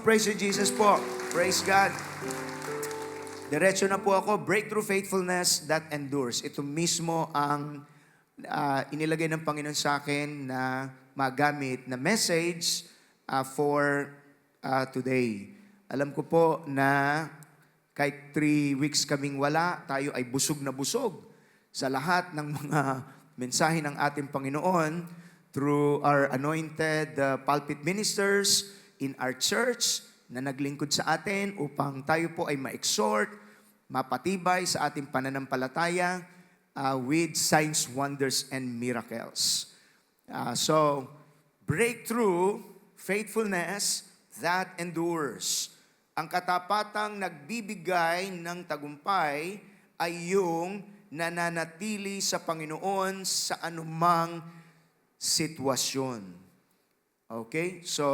praise you, Jesus po. Praise God. Diretso na po ako, breakthrough faithfulness that endures. Ito mismo ang inilagay ng Panginoon sa akin na magamit na message for today. Alam ko po na kahit 3 weeks kaming wala, tayo ay busog na busog sa lahat ng mga mensahe ng ating Panginoon through our anointed pulpit ministers in our church na naglingkod sa atin upang tayo po ay ma-exhort, mapatibay sa ating pananampalataya with signs, wonders, and miracles. So, breakthrough, faithfulness that endures. Ang katapatang nagbibigay ng tagumpay ay yung nananatili sa Panginoon sa anumang sitwasyon. Okay? So,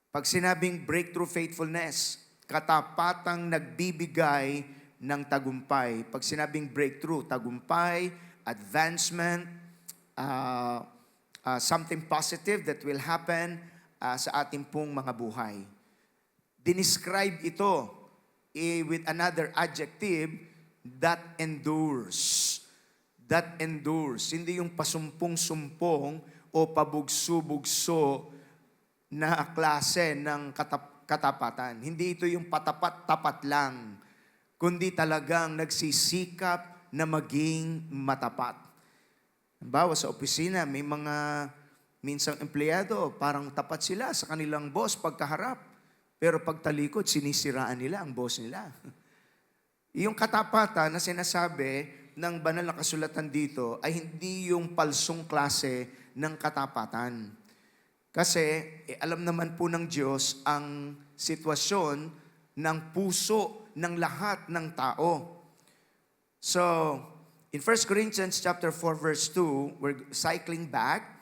pag sinabing breakthrough faithfulness, katapatang nagbibigay ng tagumpay. Pag sinabing breakthrough, tagumpay, advancement, something positive that will happen sa ating pong mga buhay. Dinescribe ito with another adjective, that endures. That endures. Hindi yung pasumpong-sumpong o pabugso-bugso na klase ng katapatan. Hindi ito yung patapat-tapat lang, kundi talagang nagsisikap na maging matapat. Halimbawa, sa opisina, may mga minsang empleyado, parang tapat sila sa kanilang boss pagkaharap. Pero pagtalikod, sinisiraan nila ang boss nila. Yung katapatan na sinasabi ng banal na kasulatan dito ay hindi yung palsong klase ng katapatan. Kasi alam naman po ng Diyos ang sitwasyon ng puso ng lahat ng tao. So, in 1 Corinthians chapter 4 verse 2, we're cycling back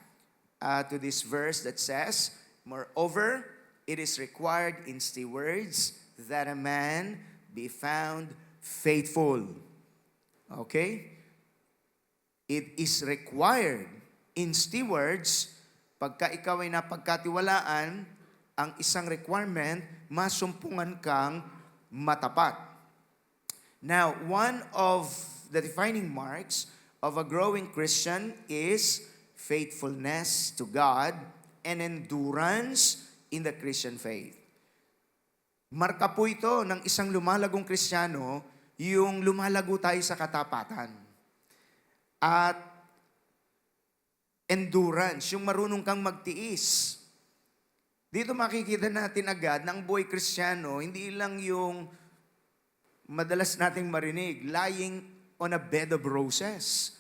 to this verse that says, "Moreover, it is required in stewards that a man be found faithful." Okay? It is required in stewards, pagka ikaw ay napagkatiwalaan, ang isang requirement, masumpungan kang matapat. Now, one of the defining marks of a growing Christian is faithfulness to God and endurance in the Christian faith. Marka po ito ng isang lumalagong Kristiyano, yung lumalago tayo sa katapatan. At endurance, yung marunong kang magtiis. Dito makikita natin agad na ang buhay Kristiyano, hindi lang yung madalas nating marinig, lying on a bed of roses.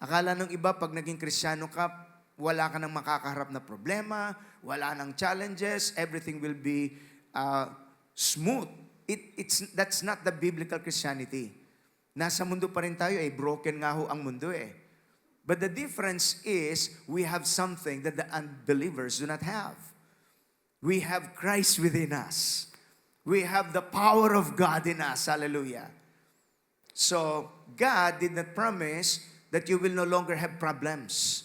Akala ng iba, pag naging Kristiyano ka, wala ka nang makakaharap na problema, wala nang challenges, everything will be smooth. That's not the biblical Christianity. Nasa mundo pa rin tayo, broken nga ho ang mundo eh. But the difference is, we have something that the unbelievers do not have. We have Christ within us. We have the power of God in us. Hallelujah. So, God did not promise that you will no longer have problems,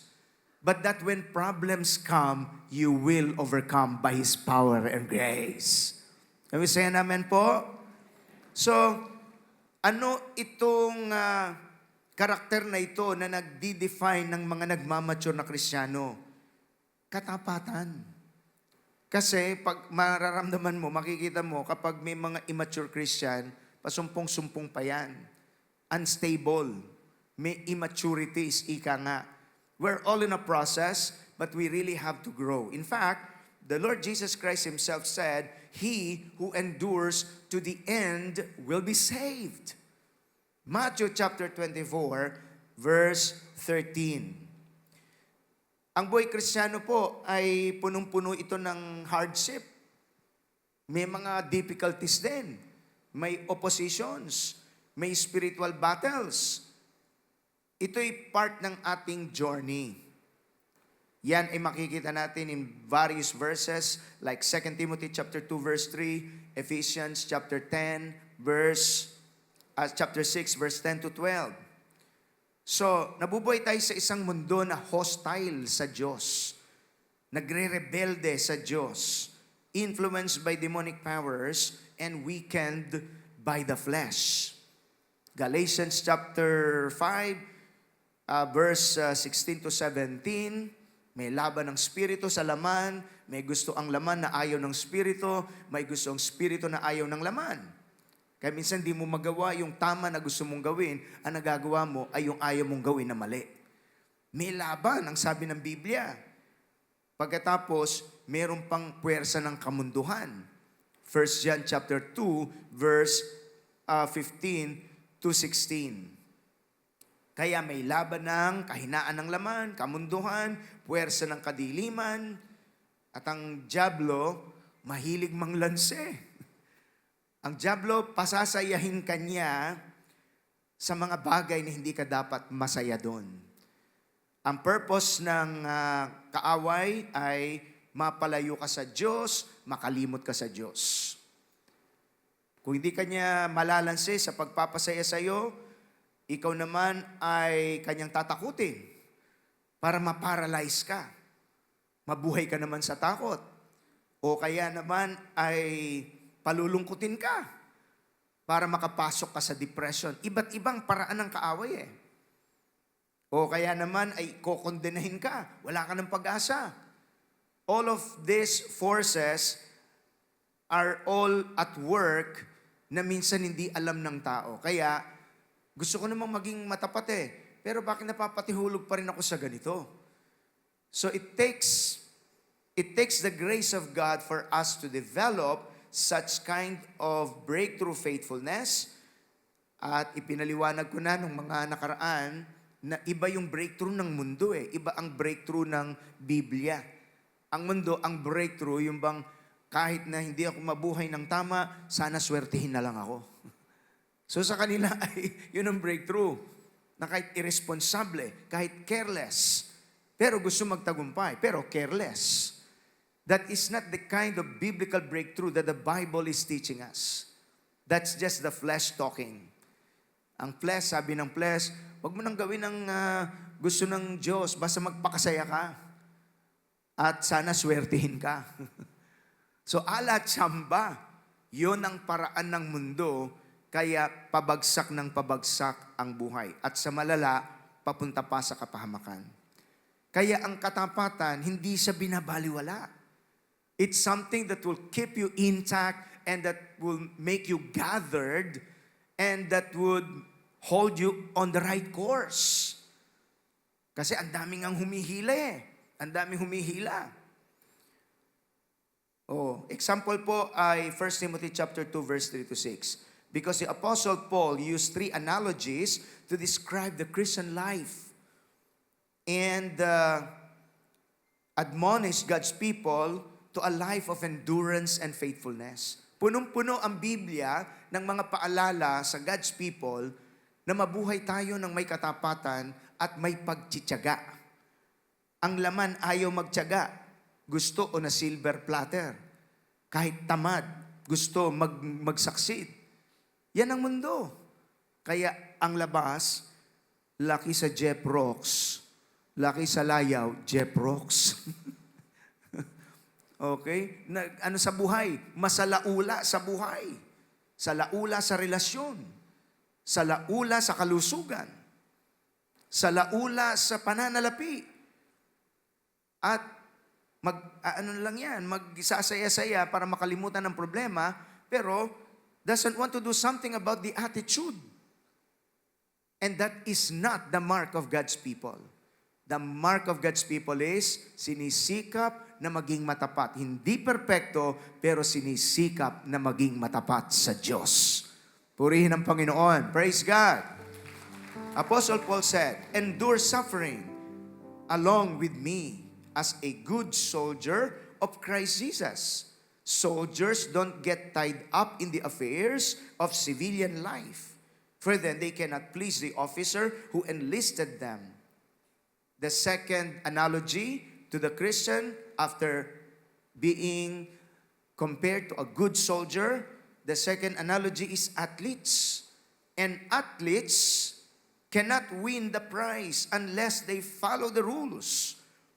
but that when problems come, you will overcome by His power and grace. Can we say amen po? So, ano itong karakter na ito na nagdi-define ng mga nagmamature na Kristiyano? Katapatan. Kasi pag mararamdaman mo, makikita mo, kapag may mga immature Christian, pasumpong-sumpong pa yan. Unstable. May immaturities, ika nga. We're all in a process, but we really have to grow. In fact, the Lord Jesus Christ Himself said, "He who endures to the end will be saved." Matthew chapter 24, verse 13. Ang buhay Kristiyano po ay punong-puno ito ng hardship. May mga difficulties din. May oppositions. May spiritual battles. Ito'y part ng ating journey. Yan ay makikita natin in various verses like 2 Timothy chapter 2 verse 3, Ephesians chapter 10 chapter 6 verse 10 to 12. So, nabubuhay tayo sa isang mundo na hostile sa Diyos. Nagre-rebelde sa Diyos. influenced by demonic powers, and weakened by the flesh. Galatians chapter 5, verse 16 to 17, may laban ng spirito sa laman, may gusto ang laman na ayaw ng spirito, may gusto ang spirito na ayaw ng laman. Kaya minsan di mo magawa yung tama na gusto mong gawin, ang nagagawa mo ay yung ayaw mong gawin na mali. May laban, ang sabi ng Biblia. Pagkatapos, meron pang puwersa ng kamunduhan. 1 John chapter 2, verse 15 to 16. Kaya may laban ng kahinaan ng laman, kamunduhan, puwersa ng kadiliman, at ang dyablo, mahilig manglanse. Ang dyablo, pasasayahin ka niya sa mga bagay na hindi ka dapat masaya doon. Ang purpose ng kaaway ay mapalayo ka sa Diyos, makalimot ka sa Diyos. Kung hindi ka niya malalanse sa pagpapasaya sa iyo, ikaw naman ay kanyang tatakutin para maparalyze ka. Mabuhay ka naman sa takot. O kaya naman ay palulungkutin ka para makapasok ka sa depression. Iba't ibang paraan ng kaaway eh. O kaya naman ay kokondenahin ka. Wala ka ng pag-asa. All of these forces are all at work na minsan hindi alam ng tao. Kaya gusto ko namang maging matapat eh. Pero bakit napapatihulog pa rin ako sa ganito? So it takes the grace of God for us to develop such kind of breakthrough faithfulness. At ipinaliwanag ko na nung mga nakaraan na iba yung breakthrough ng mundo eh. Iba ang breakthrough ng Biblia. Ang mundo, ang breakthrough, yung bang kahit na hindi ako mabuhay ng tama, sana swertihin na lang ako. So sa kanila ay yun ang breakthrough. Na kahit irresponsable, kahit careless, pero gusto magtagumpay, pero careless. That is not the kind of biblical breakthrough that the Bible is teaching us. That's just the flesh talking. Ang flesh, sabi ng flesh, huwag mo nang gawin ang gusto ng Diyos, basta magpakasaya ka. At sana swertihin ka. So ala tsamba, yun ang paraan ng mundo, kaya pabagsak ng pabagsak ang buhay. At sa malala, papunta pa sa kapahamakan. Kaya ang katapatan, hindi siya binabaliwala. It's something that will keep you intact and that will make you gathered and that would hold you on the right course. Kasi ang daming ang humihila eh. Ang daming humihila. Example po ay 1 Timothy chapter 2 verse 3 to 6. Because the Apostle Paul used 3 analogies to describe the Christian life and admonish God's people to a life of endurance and faithfulness. Punong-puno ang Biblia ng mga paalala sa God's people na mabuhay tayo ng may katapatan at may pagtsitsaga. Ang laman ayaw magtyaga. Gusto o na silver platter. Kahit tamad, gusto mag-succeed. Yan ang mundo. Kaya ang labas, laki sa Jeff Rocks, laki sa layaw, Jeff Rocks. Okay? Ano sa buhay? Masalaula sa buhay. Salaula sa relasyon. Salaula sa kalusugan. Salaula sa pananalapi. At magsasaya-saya para makalimutan ng problema, pero doesn't want to do something about the attitude. And that is not the mark of God's people. The mark of God's people is sinisikap na maging matapat. Hindi perpekto, pero sinisikap na maging matapat sa Diyos. Purihin ang Panginoon. Praise God. Apostle Paul said, endure suffering along with me as a good soldier of Christ Jesus. Soldiers don't get tied up in the affairs of civilian life, for then they cannot please the officer who enlisted them. The second analogy to the Christian after being compared to a good soldier, the second analogy is athletes. And athletes cannot win the prize unless they follow the rules.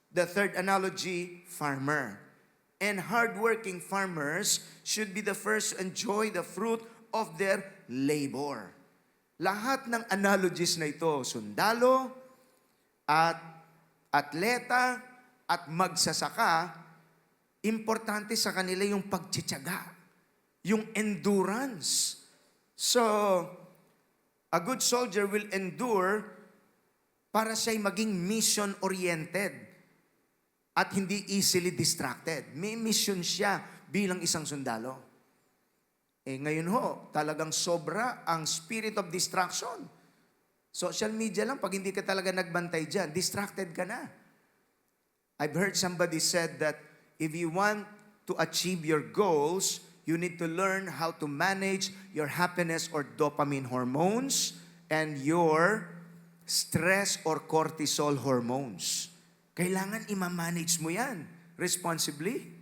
The third analogy, farmer. and hardworking farmers should be the first to enjoy the fruit of their labor. Lahat ng analogies na ito, sundalo, at atleta, at magsasaka, importante sa kanila yung pagtsitsaga, yung endurance. So, a good soldier will endure para siya'y maging mission-oriented at hindi easily distracted. May mission siya bilang isang sundalo. Ngayon ho, talagang sobra ang spirit of distraction. Social media lang, pag hindi ka talaga nagbantay dyan, distracted ka na. I've heard somebody said that if you want to achieve your goals, you need to learn how to manage your happiness or dopamine hormones and your stress or cortisol hormones. Kailangan i-manage mo yan responsibly.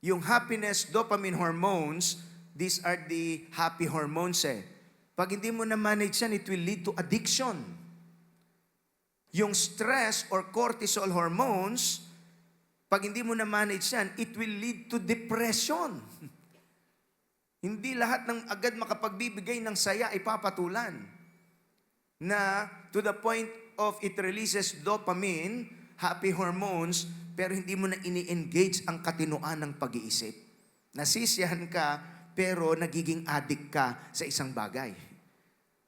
Yung happiness, dopamine hormones, these are the happy hormones eh. Pag hindi mo na-manage yan, it will lead to addiction. Yung stress or cortisol hormones, pag hindi mo na-manage yan, it will lead to depression. Hindi lahat ng agad makapagbibigay ng saya ay papatulan. Na to the point of it releases dopamine, happy hormones, pero hindi mo na ini-engage ang katinoan ng pag-iisip. Nasisiyahan ka, pero nagiging addict ka sa isang bagay.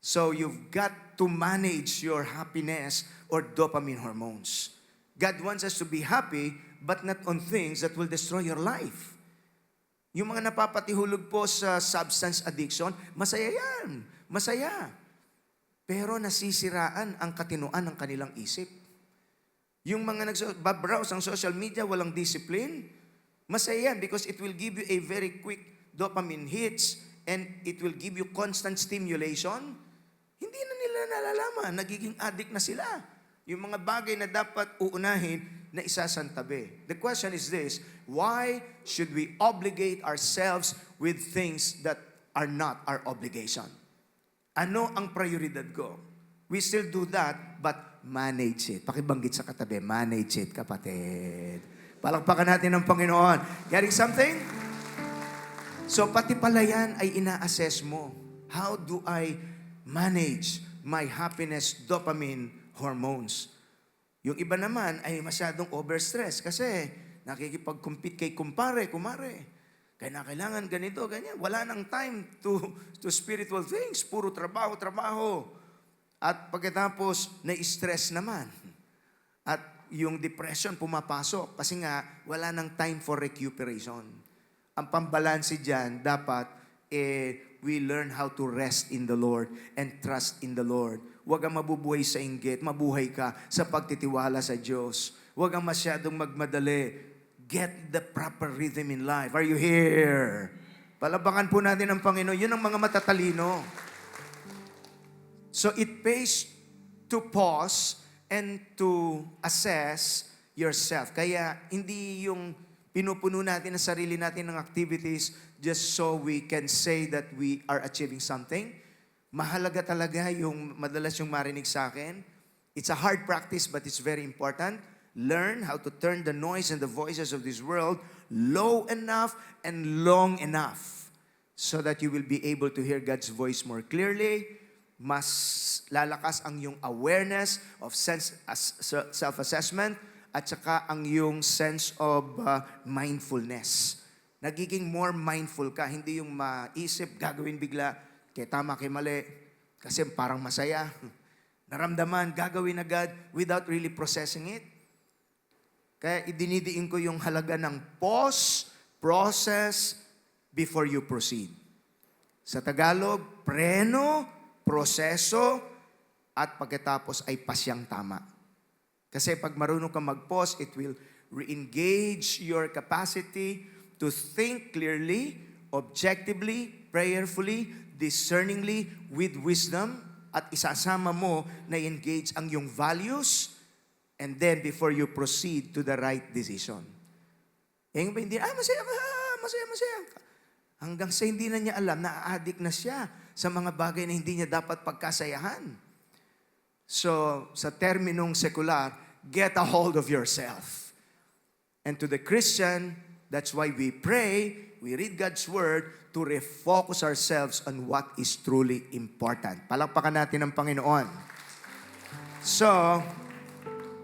So you've got to manage your happiness or dopamine hormones. God wants us to be happy, but not on things that will destroy your life. Yung mga napapatihulog po sa substance addiction, masaya yan. Masaya. Pero nasisiraan ang katinoan ng kanilang isip. Yung mga nagbabrowse ang social media, walang discipline, masaya yan because it will give you a very quick dopamine hits and it will give you constant stimulation. Hindi na nila nalalaman, nagiging addict na sila. Yung mga bagay na dapat uunahin na isasantabi. The question is this, why should we obligate ourselves with things that are not our obligation? Ano ang prioridad ko? We still do that, but manage it. Pakibanggit sa katabi, manage it, kapatid. Palakpakan natin ang Panginoon. Getting something? So pati pala yan ay ina-assess mo. How do I manage my happiness dopamine hormones? Yung iba naman ay masyadong overstress kasi nakikipag-compete kay kumare. Kaya kailangan ganito, ganyan. Wala nang time to spiritual things. Puro trabaho. At pagkatapos, na-stress naman. At yung depression pumapasok kasi nga wala nang time for recuperation. Ang pambalansi dyan, dapat we learn how to rest in the Lord and trust in the Lord. Huwag kang mabubuhay sa inggit, mabuhay ka sa pagtitiwala sa Diyos. Huwag kang masyadong magmadali. Get the proper rhythm in life. Are you here? Palabangan po natin ang Panginoon. Yun ang mga matatalino. So it pays to pause and to assess yourself. Kaya hindi yung pinupuno natin ang sarili natin ng activities just so we can say that we are achieving something. Mahalaga talaga yung madalas yung marinig sa akin. It's a hard practice but it's very important. Learn how to turn the noise and the voices of this world low enough and long enough so that you will be able to hear God's voice more clearly. Mas lalakas ang yung awareness of self-assessment at saka ang yung sense of mindfulness. Nagiging more mindful ka, hindi yung maisip, gagawin bigla, kaya tama, kaya mali, kasi parang masaya. Naramdaman, gagawin agad without really processing it. Kaya idinidiin ko yung halaga ng pause, process, before you proceed. Sa Tagalog, preno, proseso, at pagkatapos ay pasyang tama. Kasi pag marunong ka mag-pause, it will re-engage your capacity to think clearly, objectively, prayerfully, discerningly, with wisdom, at isasama mo na engage ang iyong values, and then before you proceed to the right decision. Yung hindi, masaya. Hanggang sa hindi na niya alam, na-addict na siya sa mga bagay na hindi niya dapat pagkasayahan. So, sa terminong sekular, get a hold of yourself. And to the Christian, That's why we pray, we read God's Word to refocus ourselves on what is truly important. Palakpakan natin ang Panginoon. So,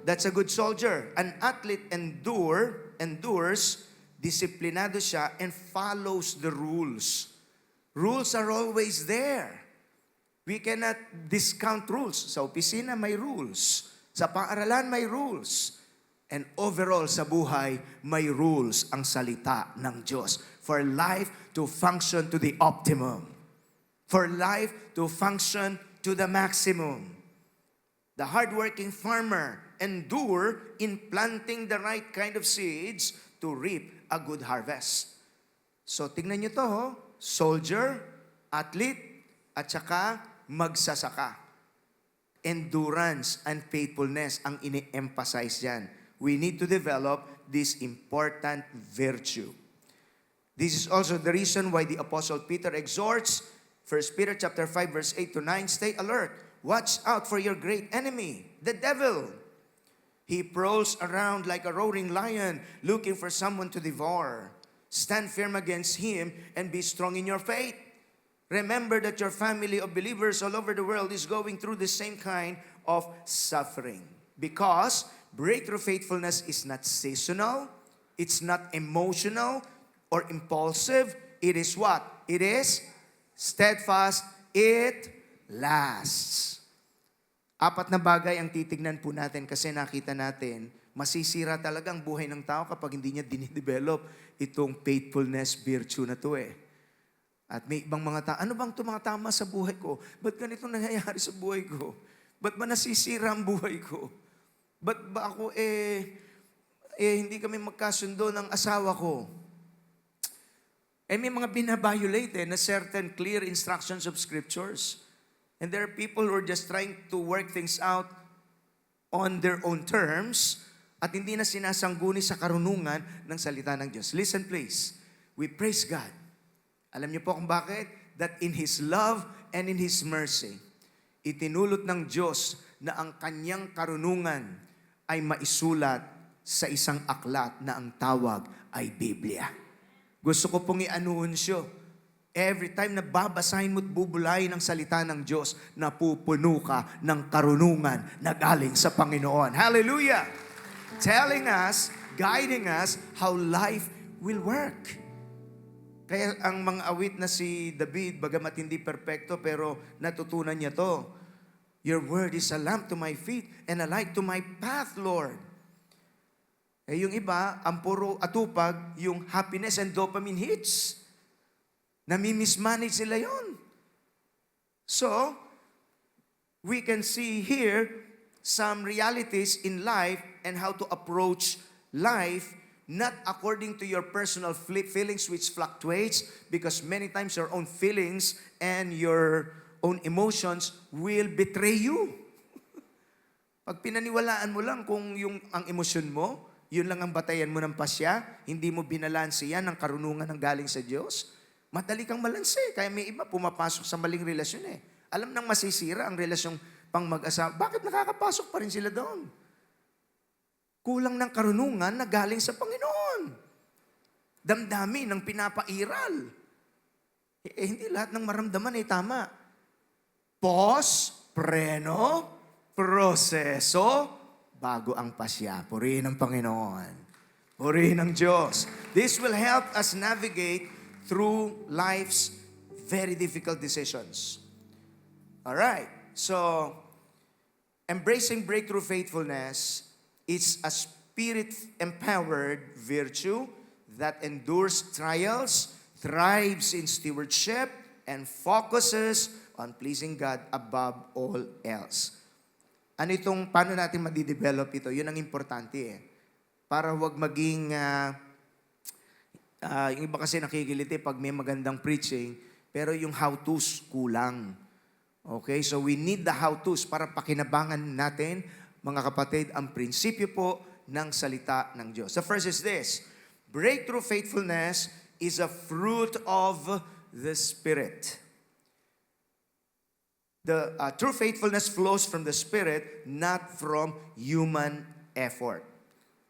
that's a good soldier. An athlete endures, disiplinado siya, and follows the rules. Rules are always there. We cannot discount rules. Sa opisina may rules. Sa paaralan may rules. And overall sa buhay, may rules ang salita ng Diyos. For life to function to the optimum. For life to function to the maximum. The hardworking farmer endure in planting the right kind of seeds to reap a good harvest. So tingnan nyo to, soldier, athlete, at saka magsasaka. Endurance and faithfulness ang ini-emphasize yan. We need to develop this important virtue. This is also the reason why the Apostle Peter exhorts, 1 Peter chapter 5, verse 8 to 9, stay alert. Watch out for your great enemy, the devil. He prowls around like a roaring lion, looking for someone to devour. Stand firm against him and be strong in your faith. Remember that your family of believers all over the world is going through the same kind of suffering. Because breakthrough faithfulness is not seasonal, it's not emotional or impulsive. It is what? It is steadfast. It lasts. Apat na bagay ang titignan po natin kasi nakita natin, masisira talaga ang buhay ng tao kapag hindi niya dinidevelop itong faithfulness virtue na to eh. At may ibang mga tao, ano bang tumatama sa buhay ko? Ba't ganito nangyayari sa buhay ko? Ba't ba nasisira ang buhay ko? Ba't ba ako hindi kami magkasundo ng asawa ko? May mga binabiolate na certain clear instructions of scriptures. And there are people who are just trying to work things out on their own terms at hindi na sinasangguni sa karunungan ng salita ng Diyos. Listen please. We praise God. Alam niyo po kung bakit? That in His love and in His mercy, itinulot ng Diyos na ang kanyang karunungan ay maisulat sa isang aklat na ang tawag ay Biblia. Gusto ko pong i-anunsyo, every time na babasahin mo't bubulayin ang salita ng Diyos, napupuno ka ng karunungan na galing sa Panginoon. Hallelujah! Telling us, guiding us how life will work. Kaya ang mga awit na si David, bagamat hindi perpekto, pero natutunan niya to. Your word is a lamp to my feet and a light to my path, Lord. Yung iba, ang puro atupag, yung happiness and dopamine hits. Nami-mismanage sila yun. So, we can see here some realities in life and how to approach life not according to your personal feelings which fluctuates because many times your own feelings and your own emotions will betray you. Pag pinaniwalaan mo lang kung ang emosyon mo, yun lang ang batayan mo ng pasya, hindi mo binalanse yan ng karunungan ng galing sa Diyos, madali kang malanse. Kaya may iba pumapasok sa maling relasyon eh. Alam nang masisira ang relasyong pang mag-asawa. Bakit nakakapasok pa rin sila doon? Kulang ng karunungan na galing sa Panginoon. Damdamin ng pinapairal. Hindi lahat ng maramdaman ay tama. Pause, preno, proseso, bago ang pasya. Purihin ng Panginoon. Purihin ng Diyos. This will help us navigate through life's very difficult decisions. Alright, so embracing breakthrough faithfulness is a spirit-empowered virtue that endures trials, thrives in stewardship, and focuses on pleasing God above all else. Ano itong, paano natin madidevelop ito? Yun ang importante eh. Para huwag maging, yung iba kasi nakikiliti pag may magandang preaching, pero yung how-tos kulang. Okay, so we need the how-tos para pakinabangan natin, mga kapatid, ang prinsipyo po ng salita ng Diyos. The first is this: breakthrough faithfulness is a fruit of the Spirit. The true faithfulness flows from the Spirit, not from human effort.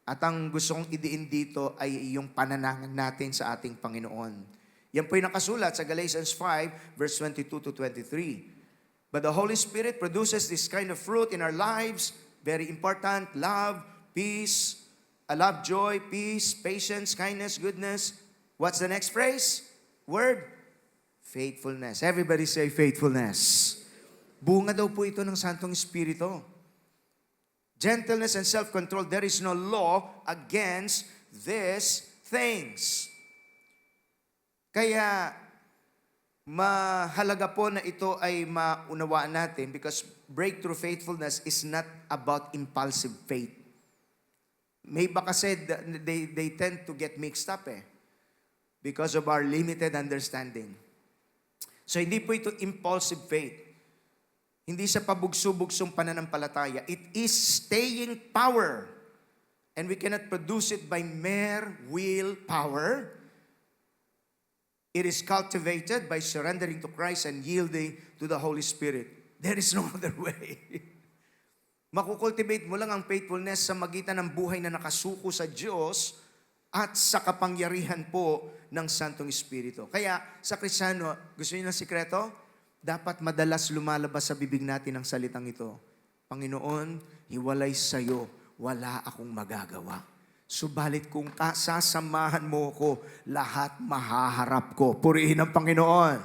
At ang gusto kong idiin dito ay yung pananahan natin sa ating Panginoon. Yan po yung nakasulat sa Galatians 5, verse 22 to 23. But the Holy Spirit produces this kind of fruit in our lives. Very important: love, peace, love, joy, peace, patience, kindness, goodness. What's the next phrase? Word? Faithfulness. Everybody say faithfulness. Bunga daw po ito ng Santong Espiritu. Gentleness and self-control, there is no law against these things. Kaya, mahalaga po na ito ay maunawaan natin because breakthrough faithfulness is not about impulsive faith. May baka said they tend to get mixed up because of our limited understanding. So hindi po ito impulsive faith. Hindi sa pabugso-bugsong pananampalataya. It is staying power. And we cannot produce it by mere willpower. It is cultivated by surrendering to Christ and yielding to the Holy Spirit. There is no other way. Makukultivate mo lang ang faithfulness sa magitan ng buhay na nakasuko sa Diyos at sa kapangyarihan po ng Santong Espiritu. Kaya sa Kristiyano, gusto niyo ng sikreto? Dapat madalas lumalabas sa bibig natin ang salitang ito. Panginoon, hiwalay sa'yo, wala akong magagawa. Subalit kung sasamahan mo ko, lahat mahaharap ko. Purihin ang Panginoon.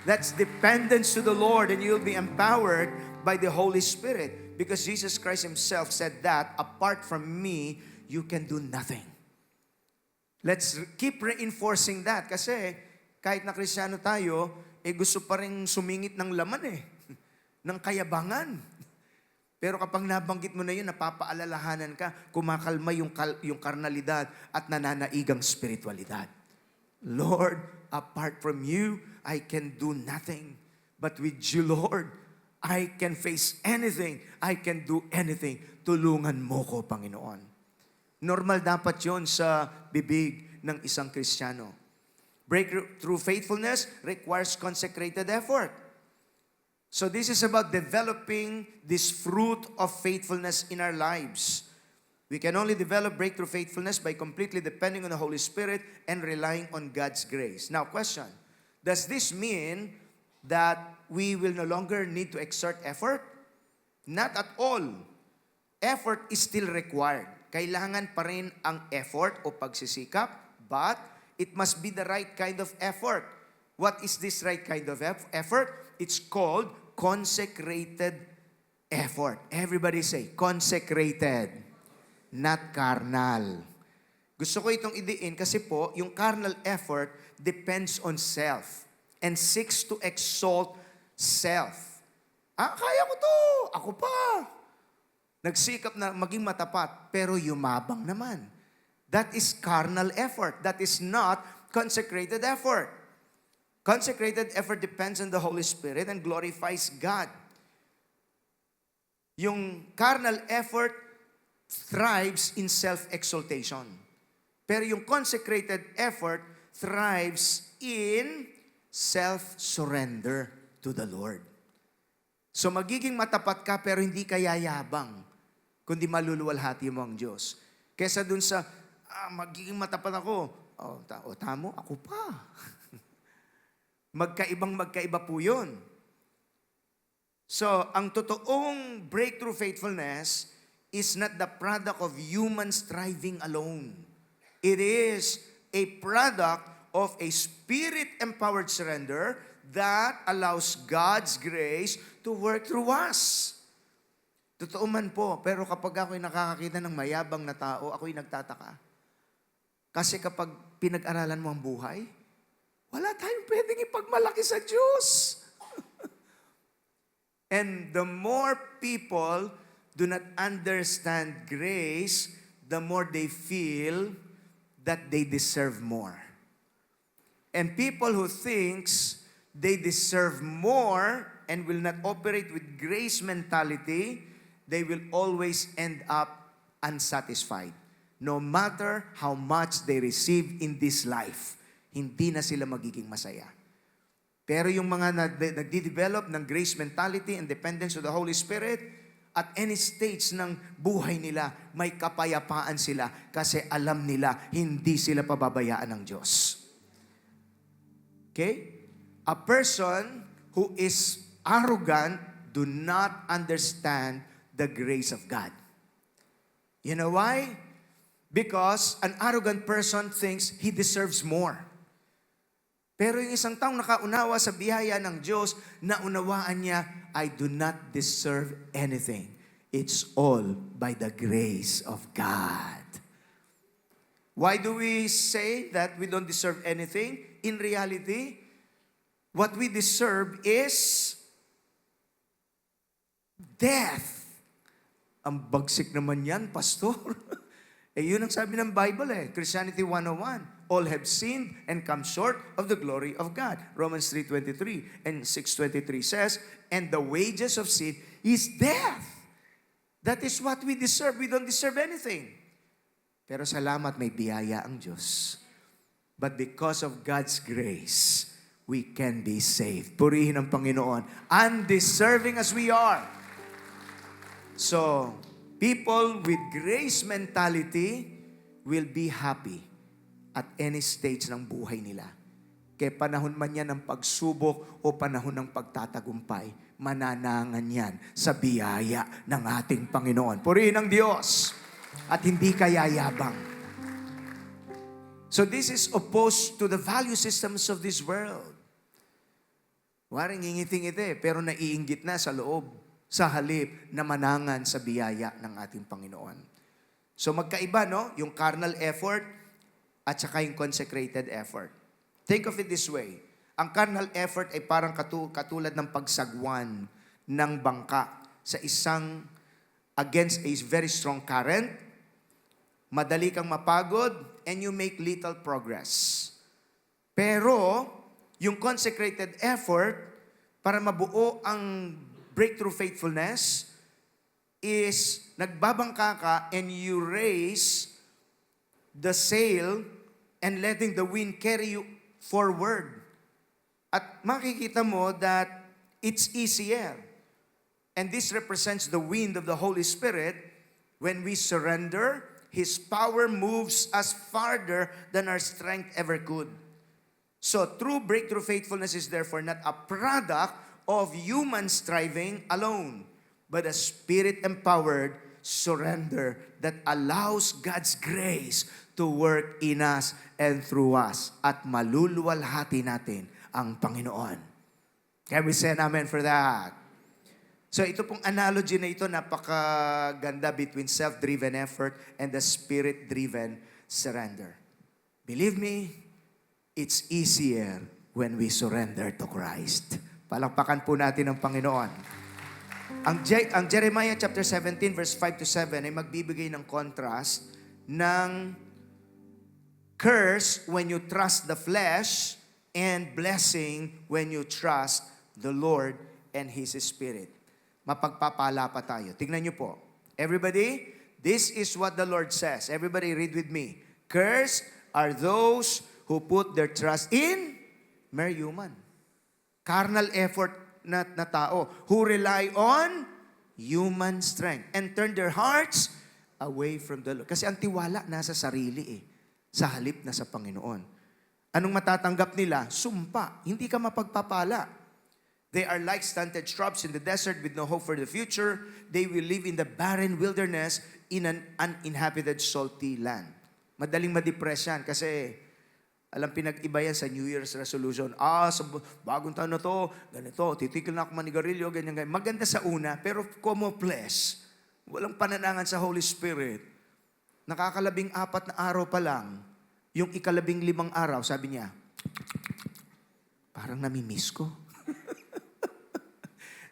That's dependence to the Lord, and you'll be empowered by the Holy Spirit. Because Jesus Christ Himself said that, apart from me, you can do nothing. Let's keep reinforcing that. Kasi kahit na Kristiyano tayo, gusto pa rin sumingit ng laman ng kayabangan. Pero kapag nabanggit mo na yun, napapaalalahanan ka, kumakalma yung karnalidad at nananaigang spiritualidad. Lord, apart from you, I can do nothing. But with you, Lord, I can face anything. I can do anything. Tulungan mo ko, Panginoon. Normal dapat yon sa bibig ng isang Kristiyano. Breakthrough faithfulness requires consecrated effort. So this is about developing this fruit of faithfulness in our lives. We can only develop breakthrough faithfulness by completely depending on the Holy Spirit and relying on God's grace. Now, question. Does this mean that we will no longer need to exert effort? Not at all. Effort is still required. Kailangan pa rin ang effort o pagsisikap, but it must be the right kind of effort. What is this right kind of effort? It's called consecrated effort. Everybody say, consecrated, not carnal. Gusto ko itong idiin kasi po, yung carnal effort depends on self and seeks to exalt self. Kaya ko to, ako pa. Nagsikap na maging matapat, pero yumabang naman. That is carnal effort. That is not consecrated effort. Consecrated effort depends on the Holy Spirit and glorifies God. Yung carnal effort thrives in self-exaltation. Pero yung consecrated effort thrives in self-surrender to the Lord. So magiging matapat ka pero hindi ka yayabang, kundi maluluwalhati mo ang Diyos. Kesa dun sa, magiging matapat ako, tamo, ako pa. Magkaiba po yun. So, ang totoong breakthrough faithfulness is not the product of human striving alone. It is a product of a Spirit-empowered surrender that allows God's grace to work through us. Totoo man po, pero kapag ako'y nakakakita ng mayabang na tao, ako'y nagtataka. Kasi kapag pinag-aralan mo ang buhay, wala tayong pwedeng ipagmalaki sa Diyos. And the more people do not understand grace, the more they feel that they deserve more. And people who thinks they deserve more and will not operate with grace mentality, they will always end up unsatisfied. No matter how much they receive in this life, hindi na sila magiging masaya. Pero yung mga nagde-develop ng grace mentality and dependence to the Holy Spirit, at any stage ng buhay nila, may kapayapaan sila kasi alam nila hindi sila pababayaan ng Diyos. Okay? A person who is arrogant do not understand the grace of God. You know why? Because an arrogant person thinks he deserves more. Pero yung isang taong nakaunawa sa biyaya ng Diyos, naunawaan niya, I do not deserve anything. It's all by the grace of God. Why do we say that we don't deserve anything? In reality, what we deserve is death. Ang bagsik naman yan, pastor. Yun ang sabi ng Bible Christianity 101. All have sinned and come short of the glory of God. Romans 3:23 and 6:23 says, and the wages of sin is death. That is what we deserve. We don't deserve anything. Pero salamat, may biyaya ang Diyos. But because of God's grace, we can be saved. Purihin ang Panginoon. Undeserving as we are. So, people with grace mentality will be happy at any stage ng buhay nila. Kaya panahon man yan ng pagsubok o panahon ng pagtatagumpay, mananangan yan sa biyaya ng ating Panginoon. Purihin ang Diyos at hindi kayayabang. So this is opposed to the value systems of this world. Waring ngingiti-ngiti, pero naiinggit na sa loob, sa halip na manangan sa biyaya ng ating Panginoon. So magkaiba, no? Yung carnal effort at saka yung consecrated effort. Think of it this way. Ang carnal effort ay parang katulad ng pagsagwan ng bangka sa isang against a very strong current. Madali kang mapagod and you make little progress. Pero yung consecrated effort para mabuo ang breakthrough faithfulness is nagbabangka ka and you raise the sail and letting the wind carry you forward. At makikita mo that it's easier. And this represents the wind of the Holy Spirit. When we surrender, His power moves us farther than our strength ever could. So true breakthrough faithfulness is therefore not a product of human striving alone, but a Spirit-empowered surrender that allows God's grace to work in us and through us at maluluwalhati natin ang Panginoon. Can we say an amen for that? So ito pong analogy na ito, napakaganda between self-driven effort and the Spirit-driven surrender. Believe me, it's easier when we surrender to Christ. Palakpakan po natin ang Panginoon. Ang Jeremiah chapter 17 verse 5 to 7 ay magbibigay ng contrast ng curse when you trust the flesh and blessing when you trust the Lord and His Spirit. Mapagpapala pa tayo. Tingnan niyo po. Everybody, this is what the Lord says. Everybody read with me. Cursed are those who put their trust in mere human. Carnal effort na tao who rely on human strength and turn their hearts away from the Lord. Kasi ang tiwala nasa sarili sa halip na sa Panginoon. Anong matatanggap nila? Sumpa. Hindi ka mapagpapala. They are like stunted shrubs in the desert with no hope for the future. They will live in the barren wilderness in an uninhabited salty land. Madaling ma-depress yan kasi alam, pinag-iba yan sa New Year's resolution. Sa bagong taon na to, ganito, titigil na ako manigarilyo, ganyan. Maganda sa una, pero como flesh, walang pananangan sa Holy Spirit. Nakakalabing-4 na araw pa lang, yung 15 araw, sabi niya, parang namimiss ko.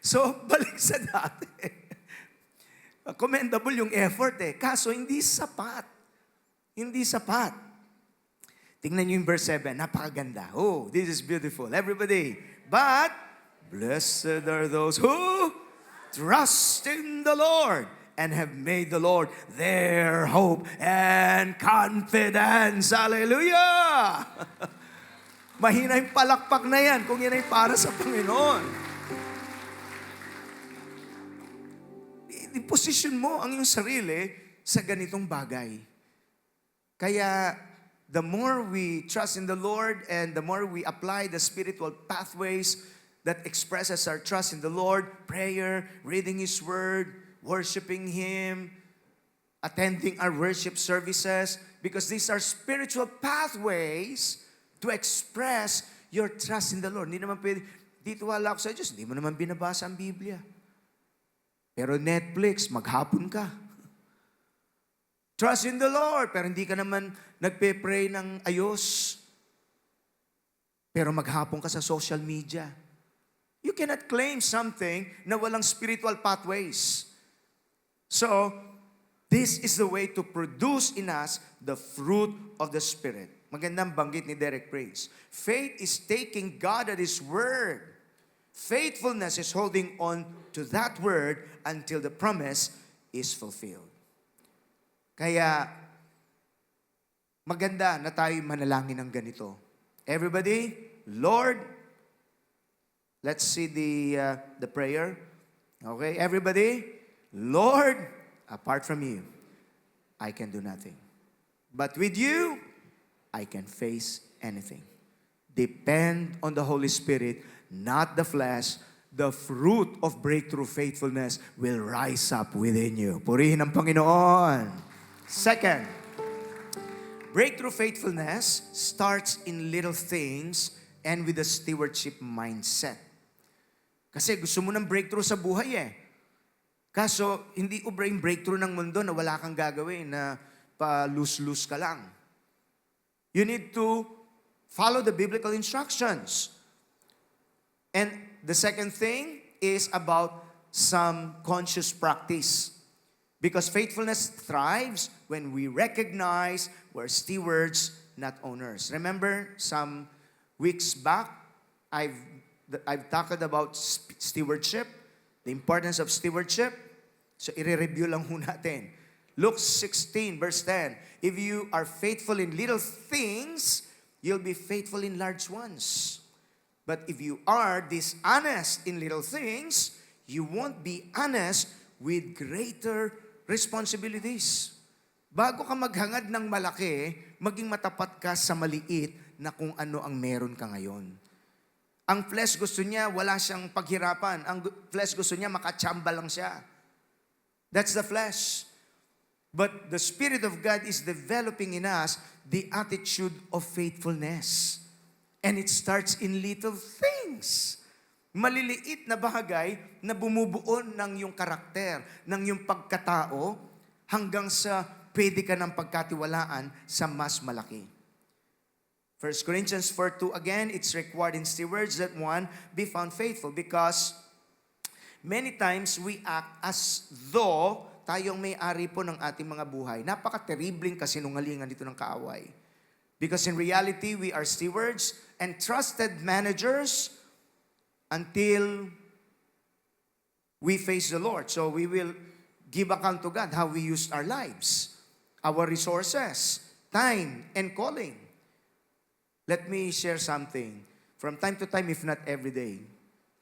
So, balik sa dati. Commendable yung effort kaso hindi sapat. Hindi sapat. Tingnan niyo yung verse 7, napakaganda. Oh, this is beautiful. Everybody. But, blessed are those who trust in the Lord and have made the Lord their hope and confidence. Hallelujah! Mahina yung palakpak na yan kung yan ay para sa Panginoon. i-position mo ang iyong sarili sa ganitong bagay. Kaya, the more we trust in the Lord and the more we apply the spiritual pathways that expresses our trust in the Lord, prayer, reading His Word, worshiping Him, attending our worship services, because these are spiritual pathways to express your trust in the Lord. Hindi naman pwede, dito wala ako sa Diyos, hindi mo naman binabasa ang Biblia. Pero Netflix, maghapon ka. Trust in the Lord, pero hindi ka naman nagpe-pray ng ayos. Pero maghapon ka sa social media. You cannot claim something na walang spiritual pathways. So, this is the way to produce in us the fruit of the Spirit. Magandang banggit ni Derek Prince. Faith is taking God at His Word. Faithfulness is holding on to that Word until the promise is fulfilled. Kaya, maganda na tayo manalangin ng ganito. Everybody, Lord, let's see the prayer. Okay, everybody, Lord, apart from you, I can do nothing. But with you, I can face anything. Depend on the Holy Spirit, not the flesh. The fruit of breakthrough faithfulness will rise up within you. Purihin ang Panginoon. Second, breakthrough faithfulness starts in little things and with a stewardship mindset. Kasi gusto mo ng breakthrough sa buhay eh. Kaso, hindi ubra yung breakthrough ng mundo na wala kang gagawin, na pa-lose-lose ka lang. You need to follow the biblical instructions. And the second thing is about some conscious practice. Because faithfulness thrives when we recognize we're stewards, not owners. Remember, some weeks back, I've talked about stewardship, the importance of stewardship. So, i-review lang ho natin. Luke 16, verse 10. If you are faithful in little things, you'll be faithful in large ones. But if you are dishonest in little things, you won't be honest with greater responsibilities. Bago ka maghangad ng malaki, maging matapat ka sa maliit na kung ano ang meron ka ngayon. Ang flesh gusto niya, wala siyang paghirapan. Ang flesh gusto niya, makachamba lang siya. That's the flesh. But the Spirit of God is developing in us the attitude of faithfulness. And it starts in little things. Maliliit na bagay na bumubuo ng iyong karakter, ng iyong pagkatao, hanggang sa pwede ka ng pagkatiwalaan sa mas malaki. 1 Corinthians 4:2 again, it's required in stewards that one be found faithful, because many times we act as though tayong may-ari po ng ating mga buhay. Napaka-terribling kasinungalingan dito ng kaaway. Because in reality, we are stewards and trusted managers until we face the Lord. So we will give account to God how we use our lives, our resources, time, and calling. Let me share something. From time to time, if not every day,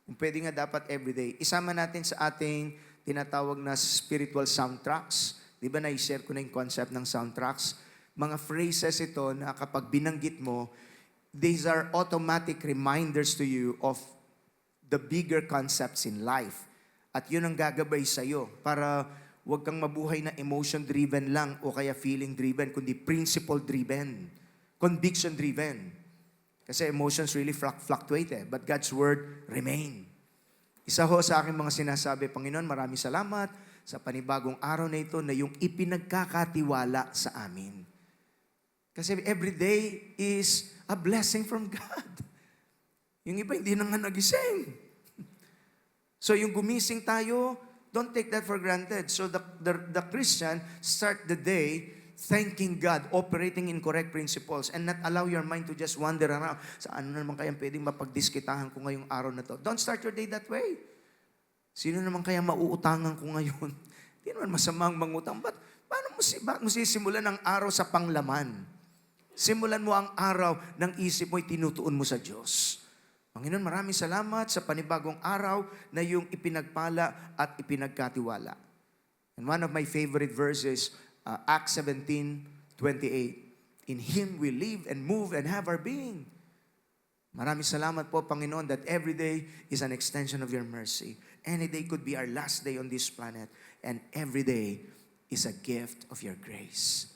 kung pwede nga dapat every day, isama natin sa ating tinatawag na spiritual soundtracks. Di ba na-share ko na yung concept ng soundtracks? Mga phrases ito na kapag binanggit mo, these are automatic reminders to you of the bigger concepts in life. At yun ang gagabay sa'yo para huwag kang mabuhay na emotion-driven lang o kaya feeling-driven, kundi principle-driven, conviction-driven. Kasi emotions really fluctuate but God's Word remain. Isa ho sa aking mga sinasabi, Panginoon, maraming salamat sa panibagong araw na ito na yung ipinagkakatiwala sa amin. Kasi every day is a blessing from God. Yung iba hindi na nga nagising. So yung gumising tayo, don't take that for granted. So the Christian start the day thanking God, operating in correct principles, and not allow your mind to just wander around. Saan na naman kaya pwedeng mapagdiskitahan ko ngayong araw na to? Don't start your day that way. Sino naman kaya mauutangan ko ngayon? Hindi naman masamang mangutang. Paano mo sisimulan ang araw sa panglaman? Simulan mo ang araw ng isip mo, itinutuon mo sa Diyos. Panginoon, maraming salamat sa panibagong araw na iyong ipinagpala at ipinagkatiwala. And one of my favorite verses, Acts 17:28. In Him we live and move and have our being. Maraming salamat po, Panginoon, that every day is an extension of your mercy. Any day could be our last day on this planet, and every day is a gift of your grace.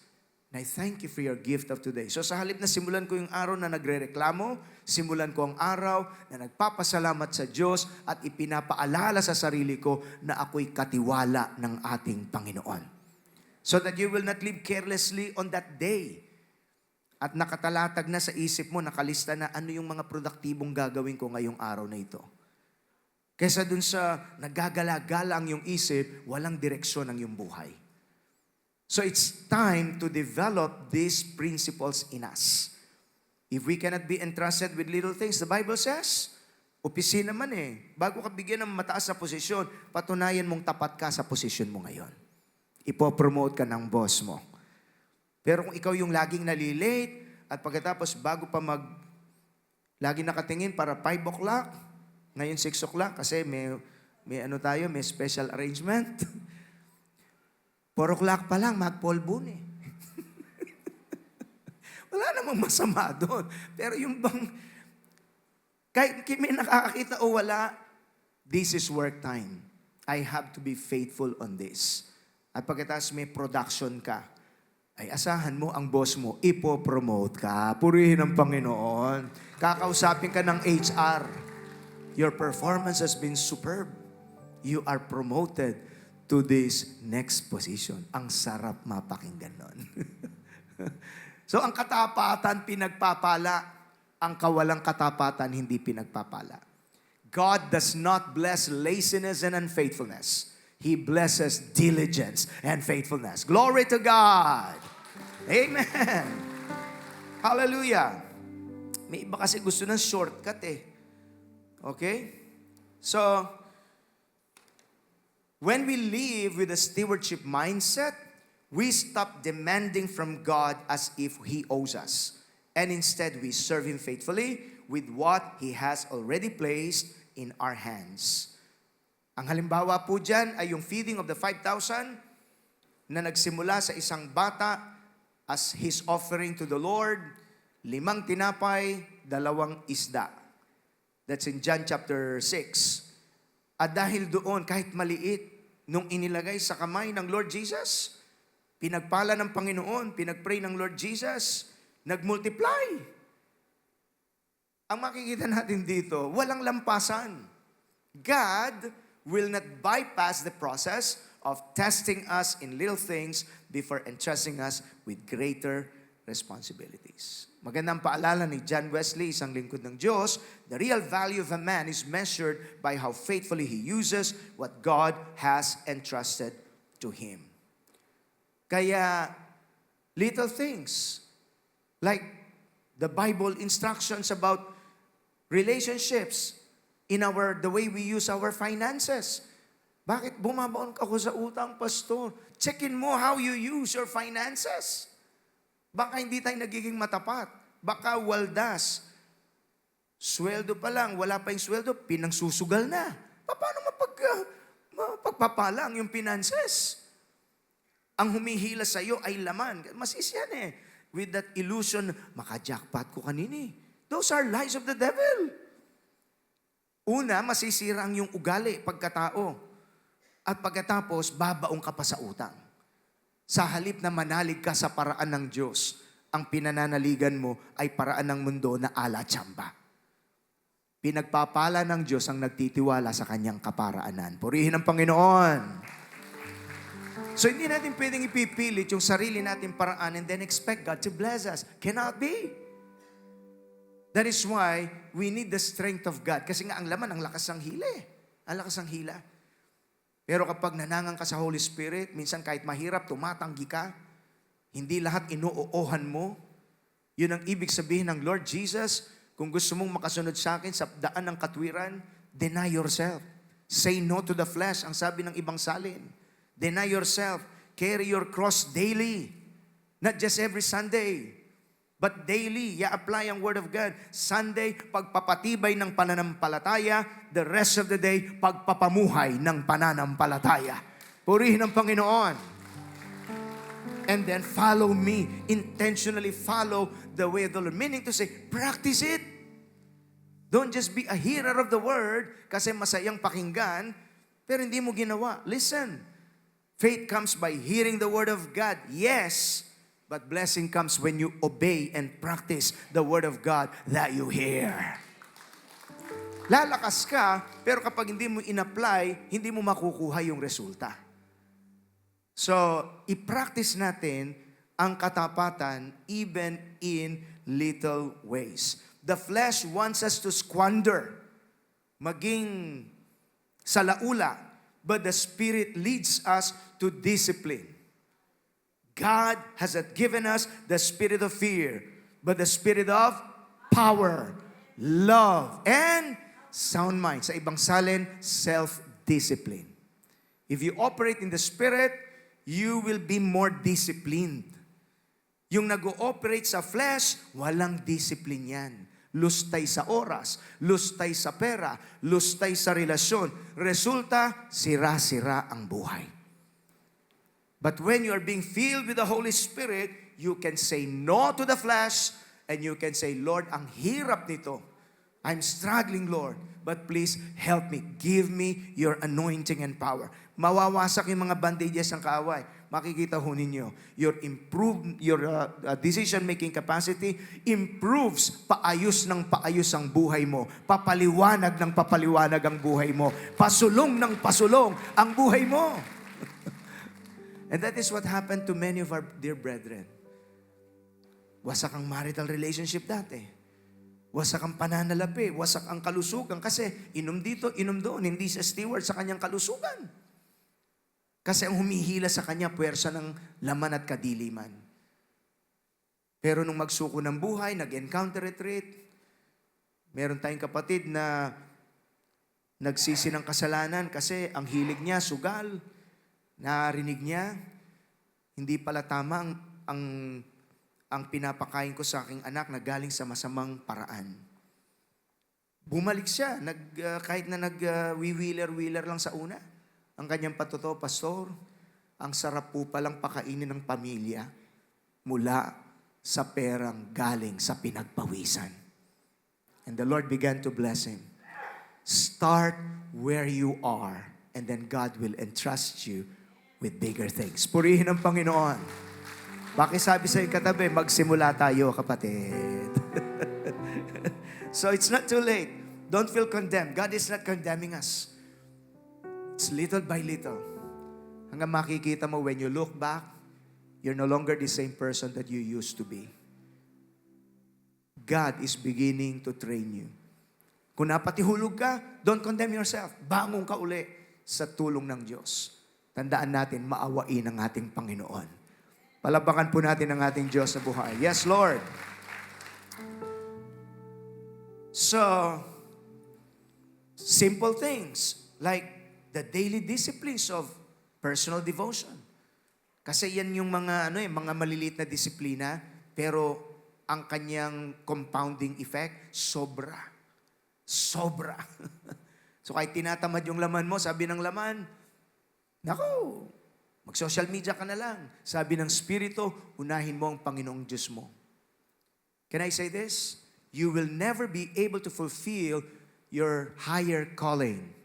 And I thank you for your gift of today. So sa halip na simulan ko yung araw na nagrereklamo, simulan ko ang araw na nagpapasalamat sa Diyos at ipinapaalala sa sarili ko na ako'y katiwala ng ating Panginoon. So that you will not live carelessly on that day. At nakatalatag na sa isip mo, nakalista na ano yung mga produktibong gagawin ko ngayong araw na ito. Kesa dun sa nagagala-gala ang yung isip, walang direksyon ang yung buhay. So it's time to develop these principles in us. If we cannot be entrusted with little things, the Bible says, opisina man bago ka bigyan ng mataas na posisyon, patunayan mong tapat ka sa posisyon mo ngayon. Ipopromote ka ng boss mo. Pero kung ikaw yung laging nalilate, at pagkatapos bago pa lagi nakatingin para 5 o'clock, ngayon 6 o'clock, kasi may special arrangement. 4 o'clock pa lang, magpolbon Wala namang masama doon. Pero yung bang, kahit may nakakakita o wala, this is work time. I have to be faithful on this. At pagkatapos may production ka, ay asahan mo ang boss mo, ipopromote ka. Purihin ang Panginoon. Kakausapin ka ng HR. Your performance has been superb. You are promoted to this next position. Ang sarap mapakinggan nun. So ang katapatan pinagpapala, ang kawalang katapatan hindi pinagpapala. God does not bless laziness and unfaithfulness. He blesses diligence and faithfulness. Glory to God. Amen. Hallelujah. May iba kasi gusto ng shortcut Okay? So, when we live with a stewardship mindset, we stop demanding from God as if He owes us. And instead, we serve Him faithfully with what He has already placed in our hands. Ang halimbawa po dyan ay yung feeding of the 5,000 na nagsimula sa isang bata as his offering to the Lord, 5 tinapay, 2 isda. That's in John chapter 6. At dahil doon, kahit maliit, nung inilagay sa kamay ng Lord Jesus, pinagpala ng Panginoon, pinagpray ng Lord Jesus, nagmultiply. Ang makikita natin dito, walang lampasan. God will not bypass the process of testing us in little things before entrusting us with greater responsibilities. Magandang paalala ni John Wesley, isang lingkod ng Diyos, the real value of a man is measured by how faithfully he uses what God has entrusted to him. Kaya, little things, like the Bible instructions about relationships, the way we use our finances. Bakit bumabaon ako sa utang, pastor? Checkin mo how you use your finances. Baka hindi tayo nagiging matapat. Baka waldas. Sweldo pa lang, wala pa yung sweldo, pinangsusugal na. Paano mapagpapalang yung finances? Ang humihila sa iyo ay laman. Masis yan With that illusion, maka-jackpot ko kanini. Those are lies of the devil. Una, masisira ang iyong ugali, pagkatao. At pagkatapos, babaong ka pa sa utang. Sa halip na manalig ka sa paraan ng Diyos, ang pinananaligan mo ay paraan ng mundo na ala-tsamba. Pinagpapala ng Diyos ang nagtitiwala sa kanyang kaparaanan. Purihin ang Panginoon. So hindi natin pwedeng ipipilit yung sarili natin paraan and then expect God to bless us. Cannot be. That is why we need the strength of God. Kasi nga ang laman, ang lakas ng hila Ang lakas ng hila. Pero kapag nanangang ka sa Holy Spirit, minsan kahit mahirap, tumatanggi ka. Hindi lahat inuoohan mo. Yun ang ibig sabihin ng Lord Jesus. Kung gusto mong makasunod sa akin sa daan ng katwiran, deny yourself. Say no to the flesh, ang sabi ng ibang salin. Deny yourself. Carry your cross daily. Not just every Sunday. But daily, apply ang Word of God. Sunday, pagpapatibay ng pananampalataya. The rest of the day, pagpapamuhay ng pananampalataya. Purihin ang Panginoon. And then follow me. Intentionally follow the way of the Lord. Meaning to say, practice it. Don't just be a hearer of the word kasi masayang pakinggan, pero hindi mo ginawa. Listen, faith comes by hearing the word of God. Yes, but blessing comes when you obey and practice the word of God that you hear. Lalakas ka, pero kapag hindi mo in-apply, hindi mo makukuha yung resulta. So, i-practice natin ang katapatan even in little ways. The flesh wants us to squander, maging salaula, but the Spirit leads us to discipline. God has not given us the spirit of fear, but the spirit of power, love, and sound mind. Sa ibang salin, self-discipline. If you operate in the Spirit, you will be more disciplined. Yung nag-ooperate sa flesh, walang discipline yan. Lustay sa oras, lustay sa pera, lustay sa relasyon. Resulta, sira-sira ang buhay. But when you are being filled with the Holy Spirit, you can say no to the flesh and you can say, Lord, ang hirap nito. I'm struggling, Lord, but please help me. Give me your anointing and power. Mawawasak yung mga bandages ng kaaway. Makikita ho ninyo, your decision-making capacity improves, paayos ng paayos ang buhay mo. Papaliwanag ng papaliwanag ang buhay mo. Pasulong ng pasulong ang buhay mo. And that is what happened to many of our dear brethren. Wasak ang marital relationship dati. Wasak ang pananalapi. Wasak ang kalusugan. Kasi inom dito, inom doon. Hindi siya steward sa kanyang kalusugan. Kasi ang humihila sa kanya, puwersa ng laman at kadiliman. Pero nung magsuko ng buhay, nag-encounter retreat, meron tayong kapatid na nagsisi ng kasalanan kasi ang hilig niya, sugal, narinig niya, hindi pala tama ang pinapakain ko sa aking anak na galing sa masamang paraan. Bumalik siya, kahit na nag-wheeler lang sa una. Ang kanyang patuto, Pastor, ang sarap po palang pakainin ng pamilya mula sa perang galing sa pinagpawisan. And the Lord began to bless him. Start where you are, and then God will entrust you with bigger things. Purihin ang Panginoon. Bakit sabi sa katabi, magsimula tayo, kapatid. So it's not too late. Don't feel condemned. God is not condemning us. It's little by little. Hanggang makikita mo, when you look back, you're no longer the same person that you used to be. God is beginning to train you. Kung napatihulog ka, don't condemn yourself. Bangon ka uli sa tulong ng Diyos. Tandaan natin, maawain ang ating Panginoon. Palabakan po natin ang ating Diyos sa buhay. Yes, Lord. So, simple things like the daily disciplines of personal devotion. Kasi yan yung mga mga maliliit na disiplina, pero ang kanyang compounding effect sobra. Sobra. So kahit tinatamad yung laman mo, sabi ng laman, nako, mag-social media ka na lang. Sabi ng Espiritu, unahin mo ang Panginoong Diyos mo. Can I say this? You will never be able to fulfill your higher calling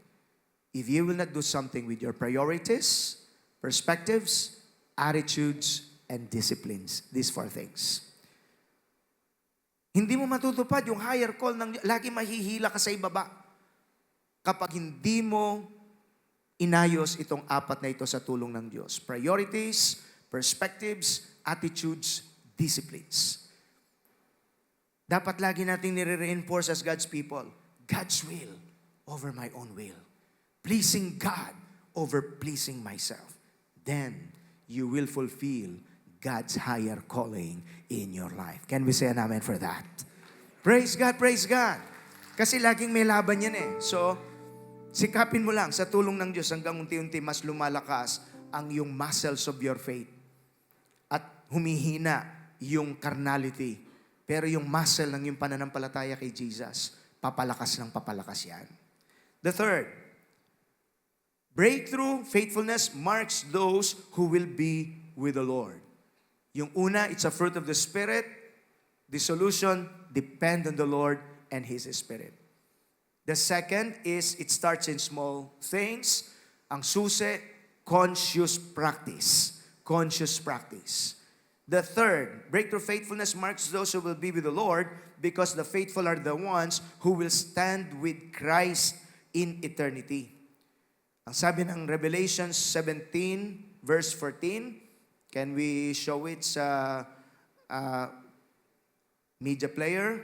if you will not do something with your priorities, perspectives, attitudes, and disciplines. These 4 things. Hindi mo matutupad yung higher call ng lagi mahihila ka sa ibaba kapag hindi mo inayos itong 4 na ito sa tulong ng Diyos. Priorities, perspectives, attitudes, disciplines. Dapat lagi nating nire-reinforce as God's people, God's will over my own will. Pleasing God over pleasing myself. Then, you will fulfill God's higher calling in your life. Can we say an amen for that? Praise God, praise God. Kasi laging may laban yan eh. So, sikapin mo lang sa tulong ng Diyos hanggang unti-unti mas lumalakas ang yung muscles of your faith. At humihina yung carnality. Pero yung muscle ng yung pananampalataya kay Jesus, papalakas ng papalakas yan. The third, Breakthrough faithfulness marks those who will be with the Lord. Yung una, it's a fruit of the Spirit. The solution, depend on the Lord and His Spirit. The second is, it starts in small things. Ang susi, conscious practice. Conscious practice. The third, breakthrough faithfulness marks those who will be with the Lord because the faithful are the ones who will stand with Christ in eternity. Ang sabi ng Revelation 17, verse 14, can we show it sa media player?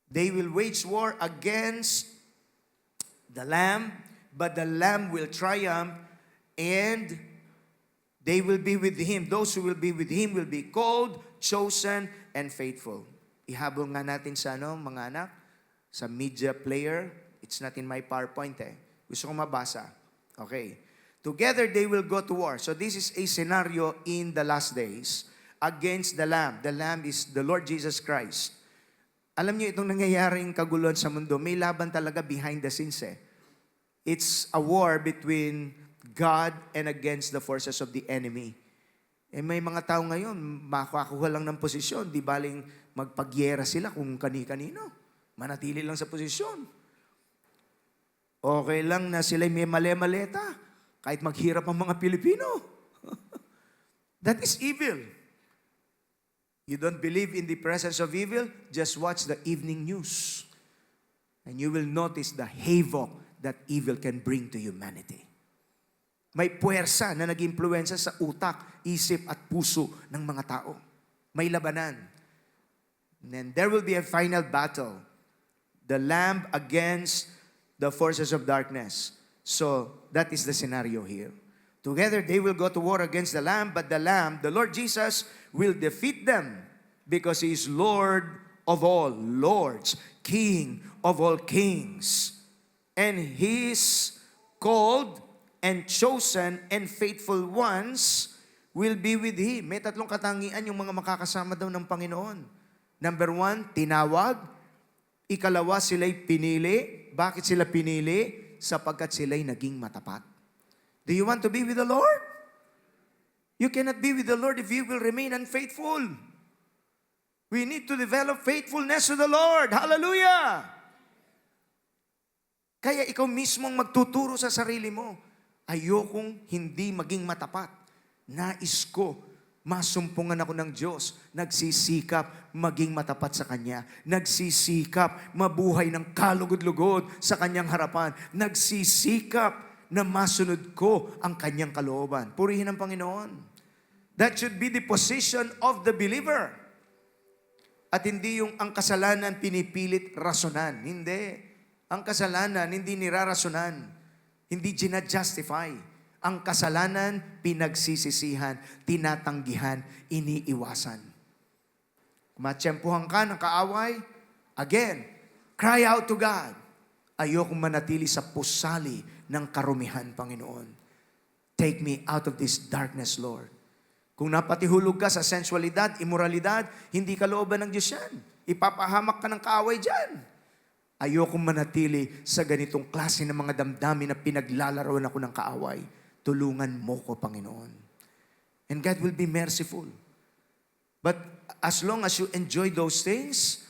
They will wage war against the Lamb, but the Lamb will triumph, and they will be with Him. Those who will be with Him will be called, chosen, and faithful. Ihabol nga natin sa mga anak, sa media player. It's not in my PowerPoint Gusto ko mabasa. Okay. Together they will go to war. So this is a scenario in the last days against the Lamb. The Lamb is the Lord Jesus Christ. Alam niyo itong nangyayaring kaguluhan sa mundo, may laban talaga behind the scenes It's a war between God and against the forces of the enemy. May mga tao ngayon, makakuha lang ng posisyon, di baling magpagyera sila kung kani-kanino. Manatili lang sa posisyon. Okay lang na sila may mali-maleta, kahit maghirap ang mga Pilipino. That is evil. You don't believe in the presence of evil? Just watch the evening news. And you will notice the havoc that evil can bring to humanity. May puwersa na nag-impluensya sa utak, isip at puso ng mga tao. May labanan. And then there will be a final battle. The Lamb against the forces of darkness. So, that is the scenario here. Together, they will go to war against the Lamb, but the Lamb, the Lord Jesus, will defeat them because He is Lord of all lords, King of all kings. And His called and chosen and faithful ones will be with Him. May tatlong katangian yung mga makakasama daw ng Panginoon. Number 1, tinawag. Ikalawa, sila'y pinili. Bakit sila pinili? Sapagkat sila'y naging matapat. Do you want to be with the Lord? You cannot be with the Lord if you will remain unfaithful. We need to develop faithfulness to the Lord. Hallelujah! Kaya ikaw mismong magtuturo sa sarili mo. Ayokong hindi maging matapat. Nais ko masumpungan ako ng Diyos. Nagsisikap maging matapat sa Kanya. Nagsisikap mabuhay ng kalugod-lugod sa Kanyang harapan. Nagsisikap na masunod ko ang Kanyang kalooban. Purihin ang Panginoon. That should be the position of the believer. At hindi yung ang kasalanan pinipilit rasonan. Hindi. Ang kasalanan hindi nirarasonan. Hindi ginajustify. Ang kasalanan, pinagsisisihan, tinatanggihan, iniiwasan. Matsyempuhan ka ng kaaway, again, cry out to God. Ayokong manatili sa pusali ng karumihan, Panginoon. Take me out of this darkness, Lord. Kung napatihulog ka sa sensualidad, immoralidad, hindi ka looban ng Diyos yan. Ipapahamak ka ng kaaway dyan. Ayokong manatili sa ganitong klase ng mga damdamin na pinaglalaroan ako ng kaaway. Tulungan mo ko, Panginoon. And God will be merciful. But as long as you enjoy those things,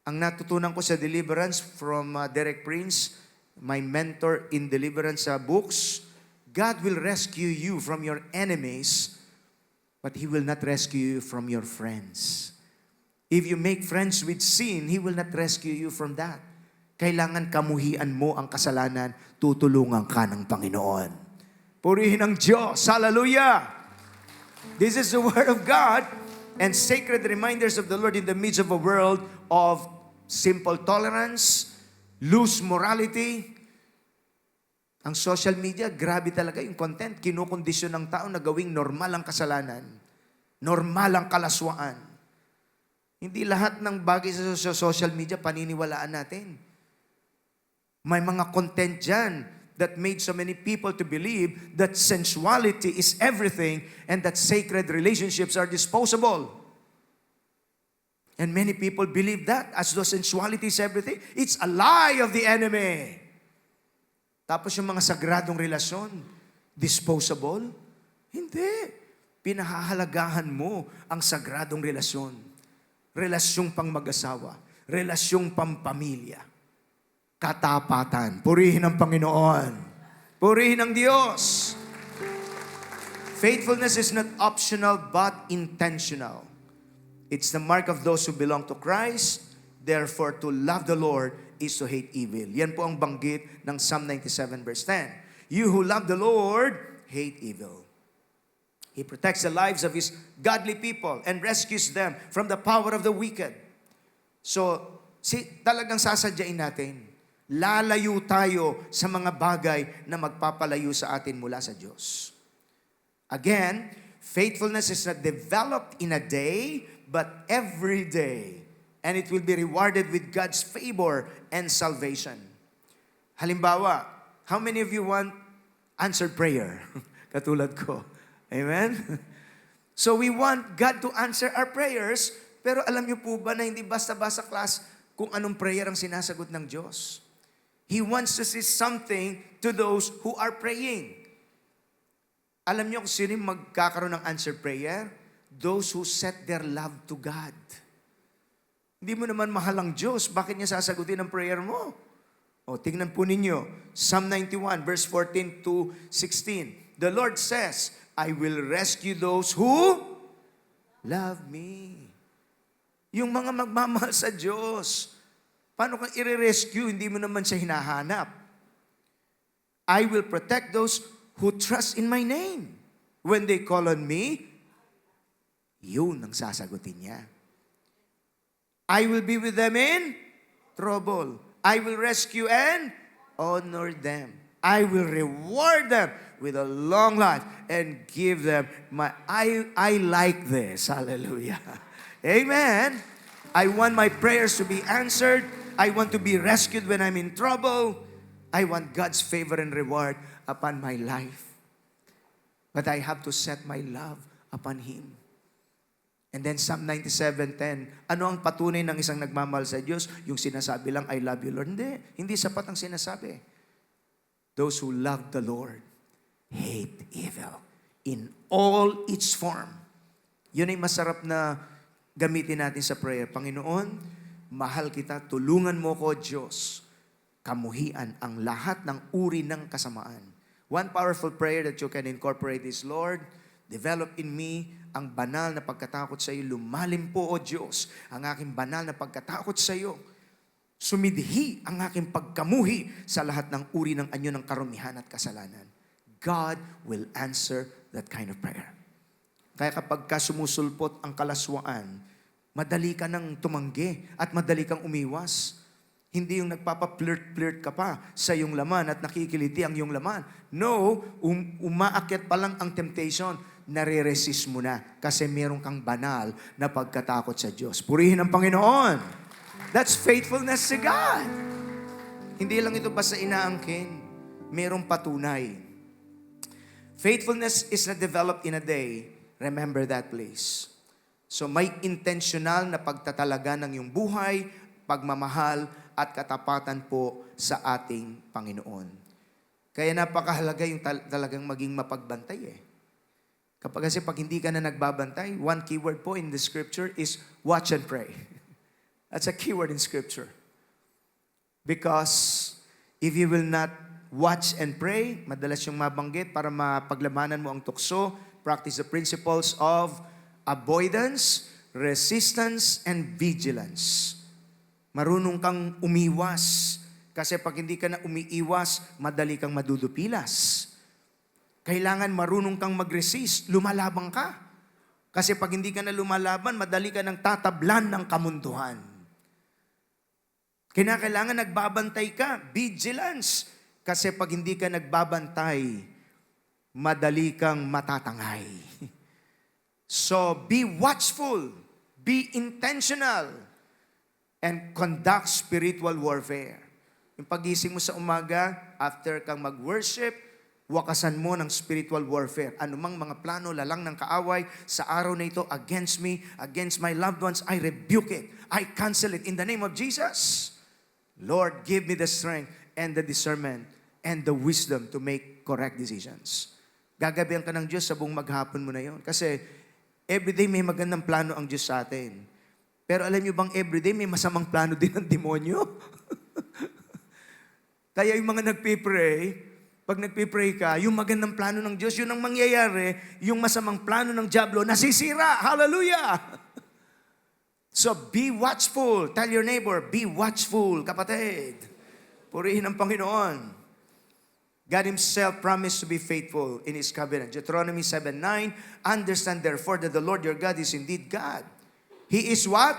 ang natutunan ko sa deliverance from Derek Prince, my mentor in deliverance books, God will rescue you from your enemies, but He will not rescue you from your friends. If you make friends with sin, He will not rescue you from that. Kailangan kamuhian mo ang kasalanan, tutulungan ka ng Panginoon. Purihin ang Diyos. Hallelujah! This is the Word of God and sacred reminders of the Lord in the midst of a world of simple tolerance, loose morality. Ang social media, grabe talaga yung content. Kinukondisyon ng tao na gawing normal ang kasalanan. Normal ang kalaswaan. Hindi lahat ng bagay sa social media paniniwalaan natin. May mga content dyan that made so many people to believe that sensuality is everything and that sacred relationships are disposable. And many people believe that as though sensuality is everything. It's a lie of the enemy. Tapos yung mga sagradong relasyon, disposable? Hindi. Pinahahalagahan mo ang sagradong relasyon. Relasyong pang mag-asawa. Relasyong pampamilya. Katapatan. Purihin ang Panginoon. Purihin ang Diyos. Faithfulness is not optional but intentional. It's the mark of those who belong to Christ. Therefore, to love the Lord is to hate evil. Yan po ang banggit ng Psalm 97 verse 10. You who love the Lord, hate evil. He protects the lives of His godly people and rescues them from the power of the wicked. So, talagang sasadyain natin, lalayo tayo sa mga bagay na magpapalayo sa atin mula sa Diyos. Again, faithfulness is not developed in a day, but every day. And it will be rewarded with God's favor and salvation. Halimbawa, how many of you want answered prayer? Katulad ko. Amen? So we want God to answer our prayers, pero alam niyo po ba na hindi basta-basta class kung anong prayer ang sinasagot ng Diyos? He wants to see something to those who are praying. Alam niyo kung sino yung magkakaroon ng answered prayer? Those who set their love to God. Hindi mo naman mahal ang Diyos, bakit niya sasagutin ang prayer mo? O, tingnan po ninyo, Psalm 91, verse 14 to 16. The Lord says, I will rescue those who love me. Yung mga magmamahal sa Diyos, paano kang i-rescue? Hindi mo naman siya hinahanap. I will protect those who trust in my name. When they call on me, yun ang sasagutin niya. I will be with them in trouble. I will rescue and honor them. I will reward them with a long life and give them I like this. Hallelujah. Amen. I want my prayers to be answered. I want to be rescued when I'm in trouble. I want God's favor and reward upon my life. But I have to set my love upon Him. And then Psalm 97:10, ano ang patunay ng isang nagmamahal sa Diyos? Yung sinasabi lang, I love you, Lord. Hindi sapat ang sinasabi. Those who love the Lord hate evil in all its form. Yun ay masarap na gamitin natin sa prayer. Panginoon, mahal kita, tulungan mo ko, Diyos. Kamuhian ang lahat ng uri ng kasamaan. One powerful prayer that you can incorporate is, Lord, develop in me ang banal na pagkatakot sa iyo. Lumalim po, O Diyos, ang aking banal na pagkatakot sa iyo. Sumidhi ang aking pagkamuhi sa lahat ng uri ng anyo ng karumihan at kasalanan. God will answer that kind of prayer. Kaya kapag ka sumusulpot ang kalaswaan, madali ka nang tumanggi at madali kang umiwas. Hindi yung nagpapa-flirt-flirt ka pa sa iyong laman at nakikiliti ang iyong laman. No, umaakyat pa lang ang temptation, nare-resist mo na kasi meron kang banal na pagkatakot sa Diyos. Purihin ang Panginoon. That's faithfulness to God. Hindi lang ito basta inaangkin. Merong patunay. Faithfulness is not developed in a day. Remember that, please. So may intentional na pagtatalaga ng iyong buhay, pagmamahal, at katapatan po sa ating Panginoon. Kaya napakahalaga yung talagang maging mapagbantay eh. Kasi pag hindi ka na nagbabantay, one keyword po in the scripture is watch and pray. That's a keyword in scripture. Because if you will not watch and pray, madalas yung mabanggit para mapaglamanan mo ang tukso, practice the principles of avoidance, resistance, and vigilance. Marunong kang umiwas. Kasi pag hindi ka na umiiwas, madali kang madudupilas. Kailangan marunong kang mag-resist, lumalabang ka. Kasi pag hindi ka na lumalaban, madali ka nang tatablan ng kamunduhan. Kailangan nagbabantay ka, vigilance. Kasi pag hindi ka nagbabantay, madali kang matatangay. So, be watchful, be intentional, and conduct spiritual warfare. Yung pagising mo sa umaga, after kang mag-worship, wakasan mo ng spiritual warfare. Anumang mga plano, lalang ng kaaway sa araw na ito against me, against my loved ones, I rebuke it. I cancel it in the name of Jesus. Lord, give me the strength and the discernment and the wisdom to make correct decisions. Gagabihan ka ng Diyos sa buong maghapon mo na yon. Kasi everyday may magandang plano ang Diyos sa atin. Pero alam niyo bang everyday may masamang plano din ng demonyo? Kaya yung mga nagpipray, pag nagpipray ka, yung magandang plano ng Diyos, yun ang mangyayari, yung masamang plano ng diablo, nasisira. Hallelujah! So be watchful. Tell your neighbor, be watchful, kapatid. Purihin ang Panginoon. God Himself promised to be faithful in His covenant. Deuteronomy 7:9, understand therefore that the Lord your God is indeed God. He is what?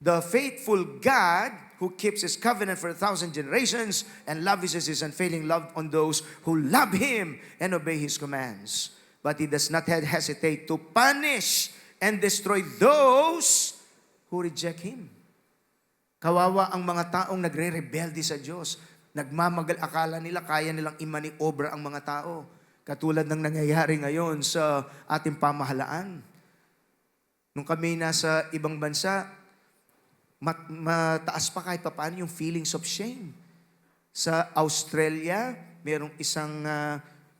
The faithful God who keeps His covenant for 1,000 generations and lavishes His unfailing love on those who love Him and obey His commands. But He does not hesitate to punish and destroy those who reject Him. Kawawa ang mga taong nagre-rebelde sa Diyos. Nagmamagal, akala nila kaya nilang i-manobra ang mga tao. Katulad ng nangyayari ngayon sa ating pamahalaan. Nung kami nasa ibang bansa, mataas pa kahit papaano yung feelings of shame. Sa Australia, mayroong isang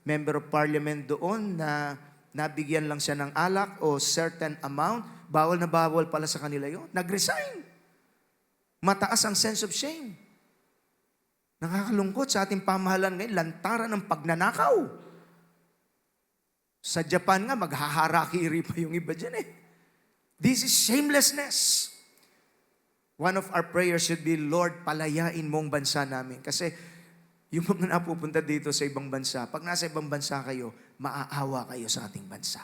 member of parliament doon na nabigyan lang siya ng alak o certain amount, bawal na bawal pala sa kanila yon. Nag-resign. Mataas ang sense of shame. Nakakalungkot sa ating pamahalaan ngayon, lantaran ng pagnanakaw. Sa Japan nga, maghaharakiri pa yung iba dyan eh. This is shamelessness. One of our prayers should be, Lord, palayain mo ang bansa namin. Kasi yung mga napupunta dito sa ibang bansa, pag nasa ibang bansa kayo, maaawa kayo sa ating bansa.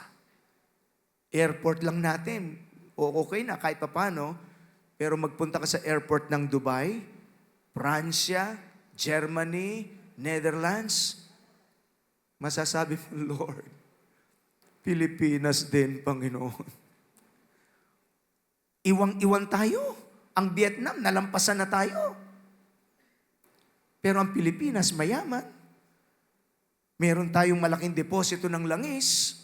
Airport lang natin, o okay na kahit papano, pero magpunta ka sa airport ng Dubai, Pransya, Germany, Netherlands, masasabi mo, Lord, Pilipinas din, Panginoon. Iwang-iwan tayo. Ang Vietnam, nalampasan na tayo. Pero ang Pilipinas, mayaman. Meron tayong malaking deposito ng langis.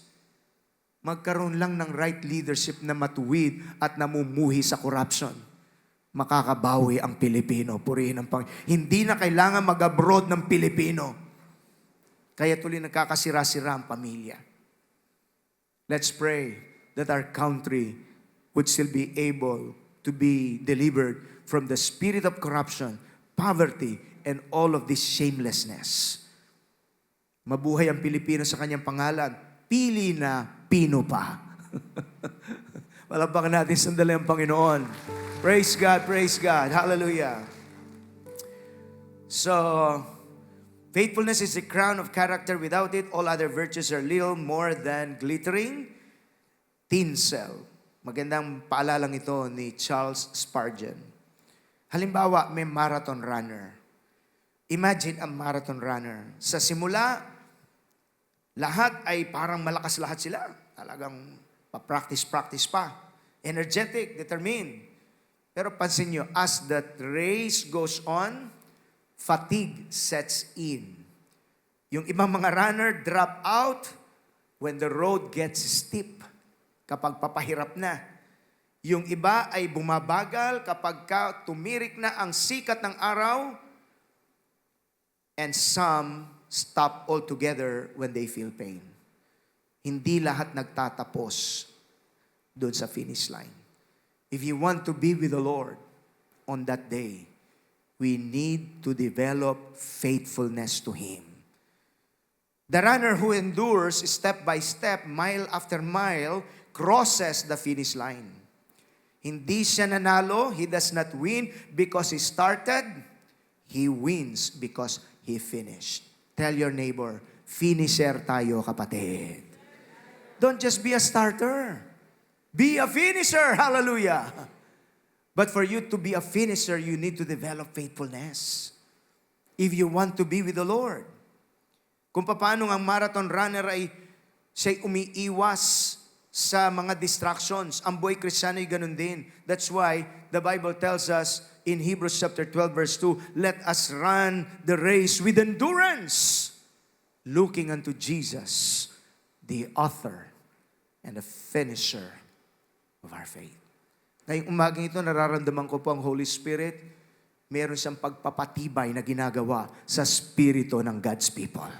Magkaroon lang ng right leadership na matuwid at namumuhi sa corruption. Makakabawi ang Pilipino. Purihin ang Panginoon. Hindi na kailangan mag-abroad ng Pilipino. Kaya tuloy nagkakasira-sira ang pamilya. Let's pray that our country would still be able to be delivered from the spirit of corruption, poverty, and all of this shamelessness. Mabuhay ang Pilipino sa kanyang pangalan. Pili na Pino pa. Palapakan natin sandali ang Panginoon. Praise God, praise God. Hallelujah. So, faithfulness is the crown of character. Without it, all other virtues are little more than glittering tinsel. Magandang paalalang ito ni Charles Spurgeon. Halimbawa, may marathon runner. Imagine a marathon runner. Sa simula, lahat ay parang malakas lahat sila. Talagang pa-practice pa. Energetic, determined. Pero pansin nyo, as the race goes on, fatigue sets in. Yung ibang mga runner drop out when the road gets steep. Kapag papahirap na. Yung iba ay bumabagal kapag tumirik na ang sikat ng araw, and some stop altogether when they feel pain. Hindi lahat nagtatapos doon sa finish line. If you want to be with the Lord on that day, we need to develop faithfulness to Him. The runner who endures step by step, mile after mile, crosses the finish line. Hindi siya nanalo. He does not win because he started. He wins because he finished. Tell your neighbor, finisher tayo, kapatid. Don't just be a starter. Be a finisher. Hallelujah. But for you to be a finisher, you need to develop faithfulness. If you want to be with the Lord. Kung paano ang marathon runner ay siya'y umiiwas sa mga distractions. Ang buhay Kristiyano ay ganun din. That's why the Bible tells us in Hebrews chapter 12 verse 2, let us run the race with endurance, looking unto Jesus, the author and the finisher of our faith. Ngayong umagang ito, nararamdaman ko po ang Holy Spirit meron siyang pagpapatibay na ginagawa sa spirito ng God's people.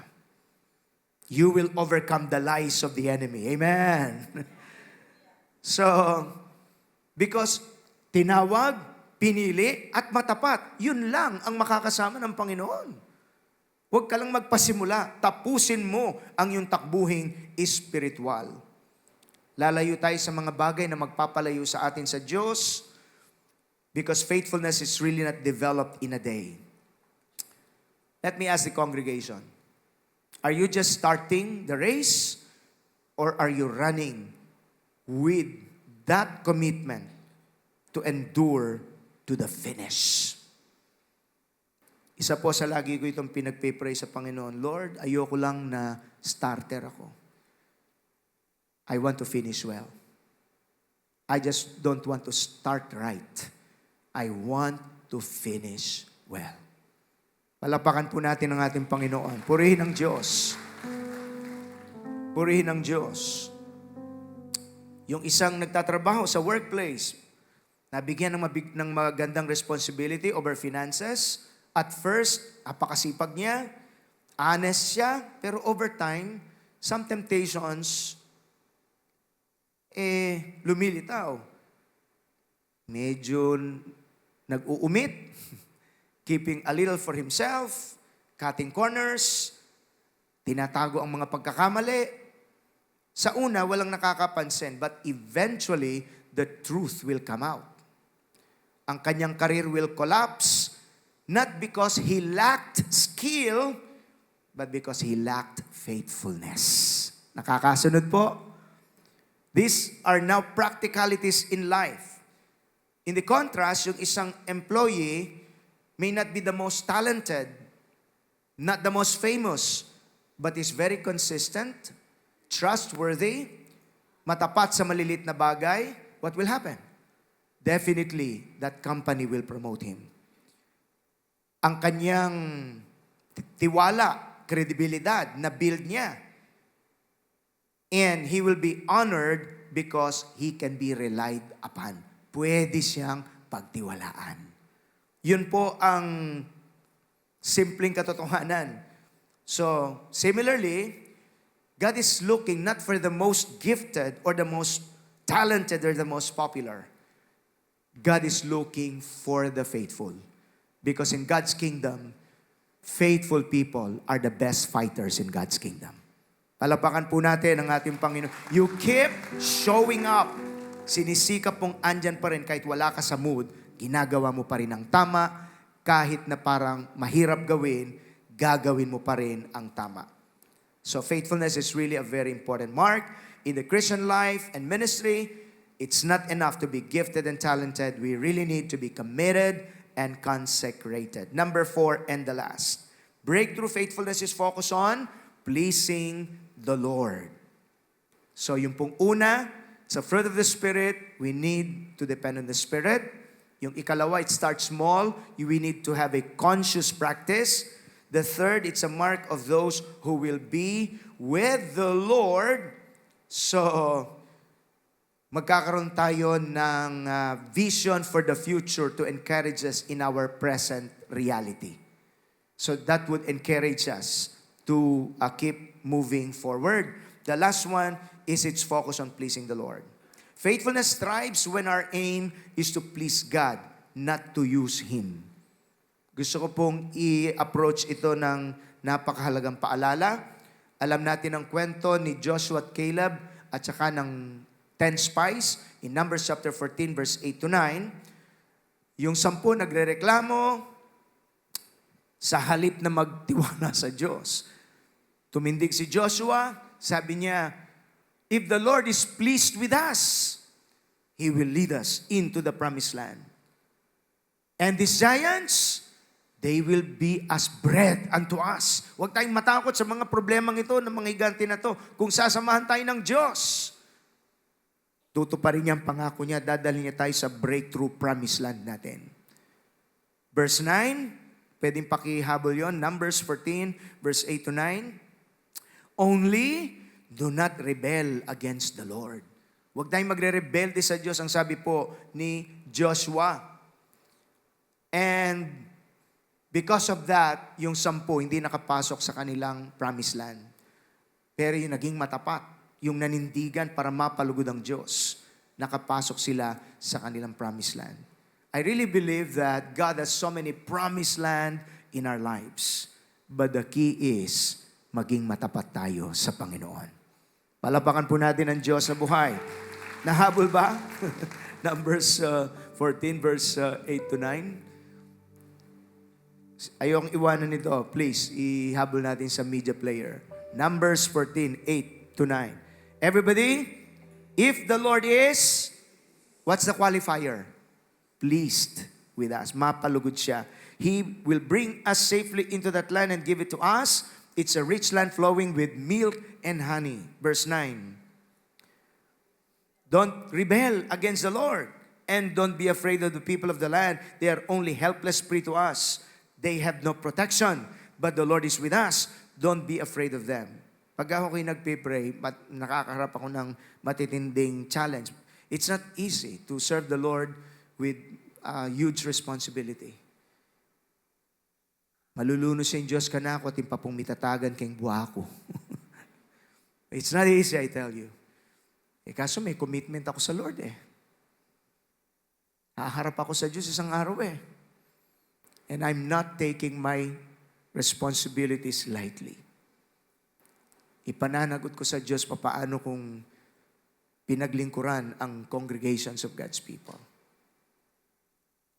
You will overcome the lies of the enemy. Amen. So, because tinawag, pinili, at matapat, yun lang ang makakasama ng Panginoon. Huwag ka lang magpasimula. Tapusin mo ang iyong takbuhing espiritual. Lalayo tayo sa mga bagay na magpapalayo sa atin sa Diyos because faithfulness is really not developed in a day. Let me ask the congregation, are you just starting the race or are you running with that commitment to endure to the finish? Isa po sa lagi ko itong pinagpipray sa Panginoon, Lord, ayoko lang na starter ako. I want to finish well. I just don't want to start right. I want to finish well. Palapakan po natin ang ating Panginoon. Purihin ang Diyos. Purihin ang Diyos. Yung isang nagtatrabaho sa workplace, nabigyan ng magandang responsibility over finances. At first, apakasipag niya, honest siya, pero over time, some temptations, lumilitaw. Medyo nag-uumit, keeping a little for himself, cutting corners, tinatago ang mga pagkakamali. Sa una, walang nakakapansin, but eventually, the truth will come out. Ang kanyang career will collapse, not because he lacked skill, but because he lacked faithfulness. Nakakasunod po? These are now practicalities in life. In the contrast, yung isang employee may not be the most talented, not the most famous, but is very consistent, trustworthy, matapat sa malilit na bagay. What will happen? Definitely, that company will promote him. Ang kanyang tiwala, kredibilidad na build niya. And he will be honored because he can be relied upon. Pwede siyang pagtiwalaan. Yun po ang simpleng katotohanan. So, similarly, God is looking not for the most gifted or the most talented or the most popular. God is looking for the faithful. Because in God's kingdom, faithful people are the best fighters in God's kingdom. Palapakan po natin ang ating Panginoon. You keep showing up. Sinisikap pong andyan pa rin kahit wala ka sa mood, ginagawa mo pa rin ang tama, kahit na parang mahirap gawin, gagawin mo pa rin ang tama. So faithfulness is really a very important mark in the Christian life and ministry. It's not enough to be gifted and talented. We really need to be committed and consecrated. Number 4 and the last. Breakthrough faithfulness is focused on pleasing the Lord. So yung pong una, sa fruit of the Spirit, we need to depend on the Spirit. Yung ikalawa, it starts small. We need to have a conscious practice. The third, it's a mark of those who will be with the Lord. So, magkakaroon tayo ng vision for the future to encourage us in our present reality. So that would encourage us to keep moving forward. The last one is its focus on pleasing the Lord. Faithfulness thrives when our aim is to please God, not to use Him. Gusto ko pong i-approach ito ng napakahalagang paalala. Alam natin ang kwento ni Joshua at Caleb at saka ng 10 spies in Numbers chapter 14 verse 8 to 9. Yung 10 nagrereklamo sa halip na magtiwala sa Diyos. Tumindig si Joshua, sabi niya, if the Lord is pleased with us, He will lead us into the promised land. And these giants, they will be as bread unto us. Huwag tayong matakot sa mga problemang ito, ng mga higante na to. Kung sasamahan tayo ng Diyos, tutuparin niya ang pangako niya, dadalhin niya tayo sa breakthrough promised land natin. Verse 9, pwedeng pakihabol yon. Numbers 14, verse 8 to 9. Only do not rebel against the Lord. Huwag tayong magre-rebelde sa Diyos, ang sabi po ni Joshua. And because of that, yung 10 hindi nakapasok sa kanilang promised land. Pero yung naging matapat, yung nanindigan para mapalugod ang Diyos, nakapasok sila sa kanilang promised land. I really believe that God has so many promised land in our lives. But the key is, maging matapat tayo sa Panginoon. Palapakan po natin ang Diyos sa buhay. Nahabol ba? Numbers 14, verse 8 to 9. Ayong iwanan nito. Please, ihabol natin sa media player. Numbers 14, 8 to 9. Everybody, if the Lord is, what's the qualifier? Pleased with us. Mapalugod siya. He will bring us safely into that land and give it to us. It's a rich land flowing with milk and honey. Verse 9. Don't rebel against the Lord, and don't be afraid of the people of the land. They are only helpless prey to us. They have no protection, but the Lord is with us. Don't be afraid of them. Pag ako nagpe-pray, nakakaharap ako ng matitinding challenge. It's not easy to serve the Lord with huge responsibility. Maluluno sa Diyos ka na ako at impapong mitatagan kayong buha ko. It's not easy, I tell you. Kaso may commitment ako sa Lord Haharap ako sa Diyos isang araw And I'm not taking my responsibilities lightly. Ipananagot ko sa Diyos papaano kung pinaglingkuran ang congregations of God's people.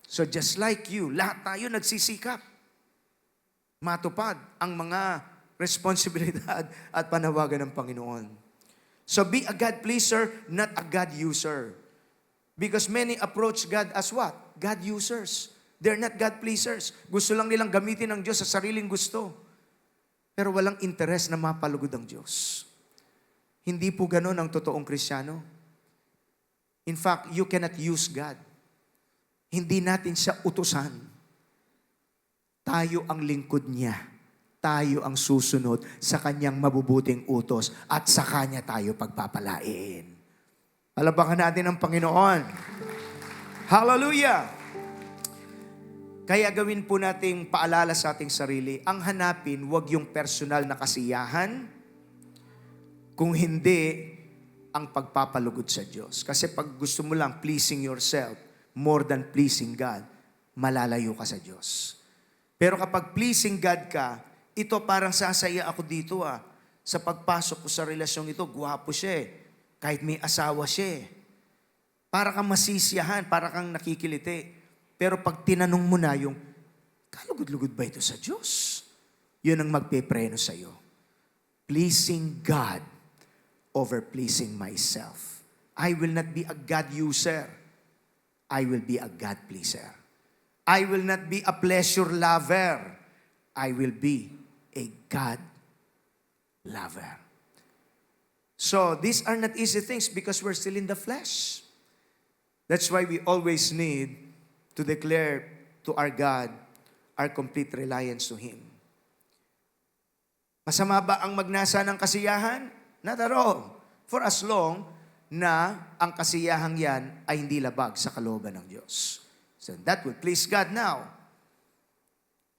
So just like you, lahat tayo nagsisikap matupad ang mga responsibilidad at panawagan ng Panginoon. So be a God pleaser, not a God user. Because many approach God as what? God users. They're not God pleasers. Gusto lang nilang gamitin ang Diyos sa sariling gusto. Pero walang interes na mapalugod ang Diyos. Hindi po ganon ang totoong Kristiyano. In fact, you cannot use God. Hindi natin siya utusan. Tayo ang lingkod niya. Tayo ang susunod sa kanyang mabubuting utos at sa kanya tayo pagpapalain. Palapakan natin ang Panginoon. Hallelujah! Kaya gawin po nating paalala sa ating sarili, ang hanapin, wag yung personal na kasiyahan, kung hindi, ang pagpapalugod sa Diyos. Kasi pag gusto mo lang pleasing yourself more than pleasing God, malalayo ka sa Diyos. Pero kapag pleasing God ka, ito parang sasaya ako dito Sa pagpasok ko sa relasyong ito, gwapo siya Kahit may asawa siya Para kang masisiyahan, para kang nakikiliti. Pero pag tinanong mo na yung, kalugod-lugod ba ito sa Diyos? Yun ang magpepreno sa'yo. Pleasing God over pleasing myself. I will not be a God user. I will be a God pleaser. I will not be a pleasure lover. I will be a God lover. So, these are not easy things because we're still in the flesh. That's why we always need to declare to our God our complete reliance to Him. Masama ba ang magnasa ng kasiyahan? Not at all. For as long na ang kasiyahang yan ay hindi labag sa kalooban ng Diyos. So that will please God now.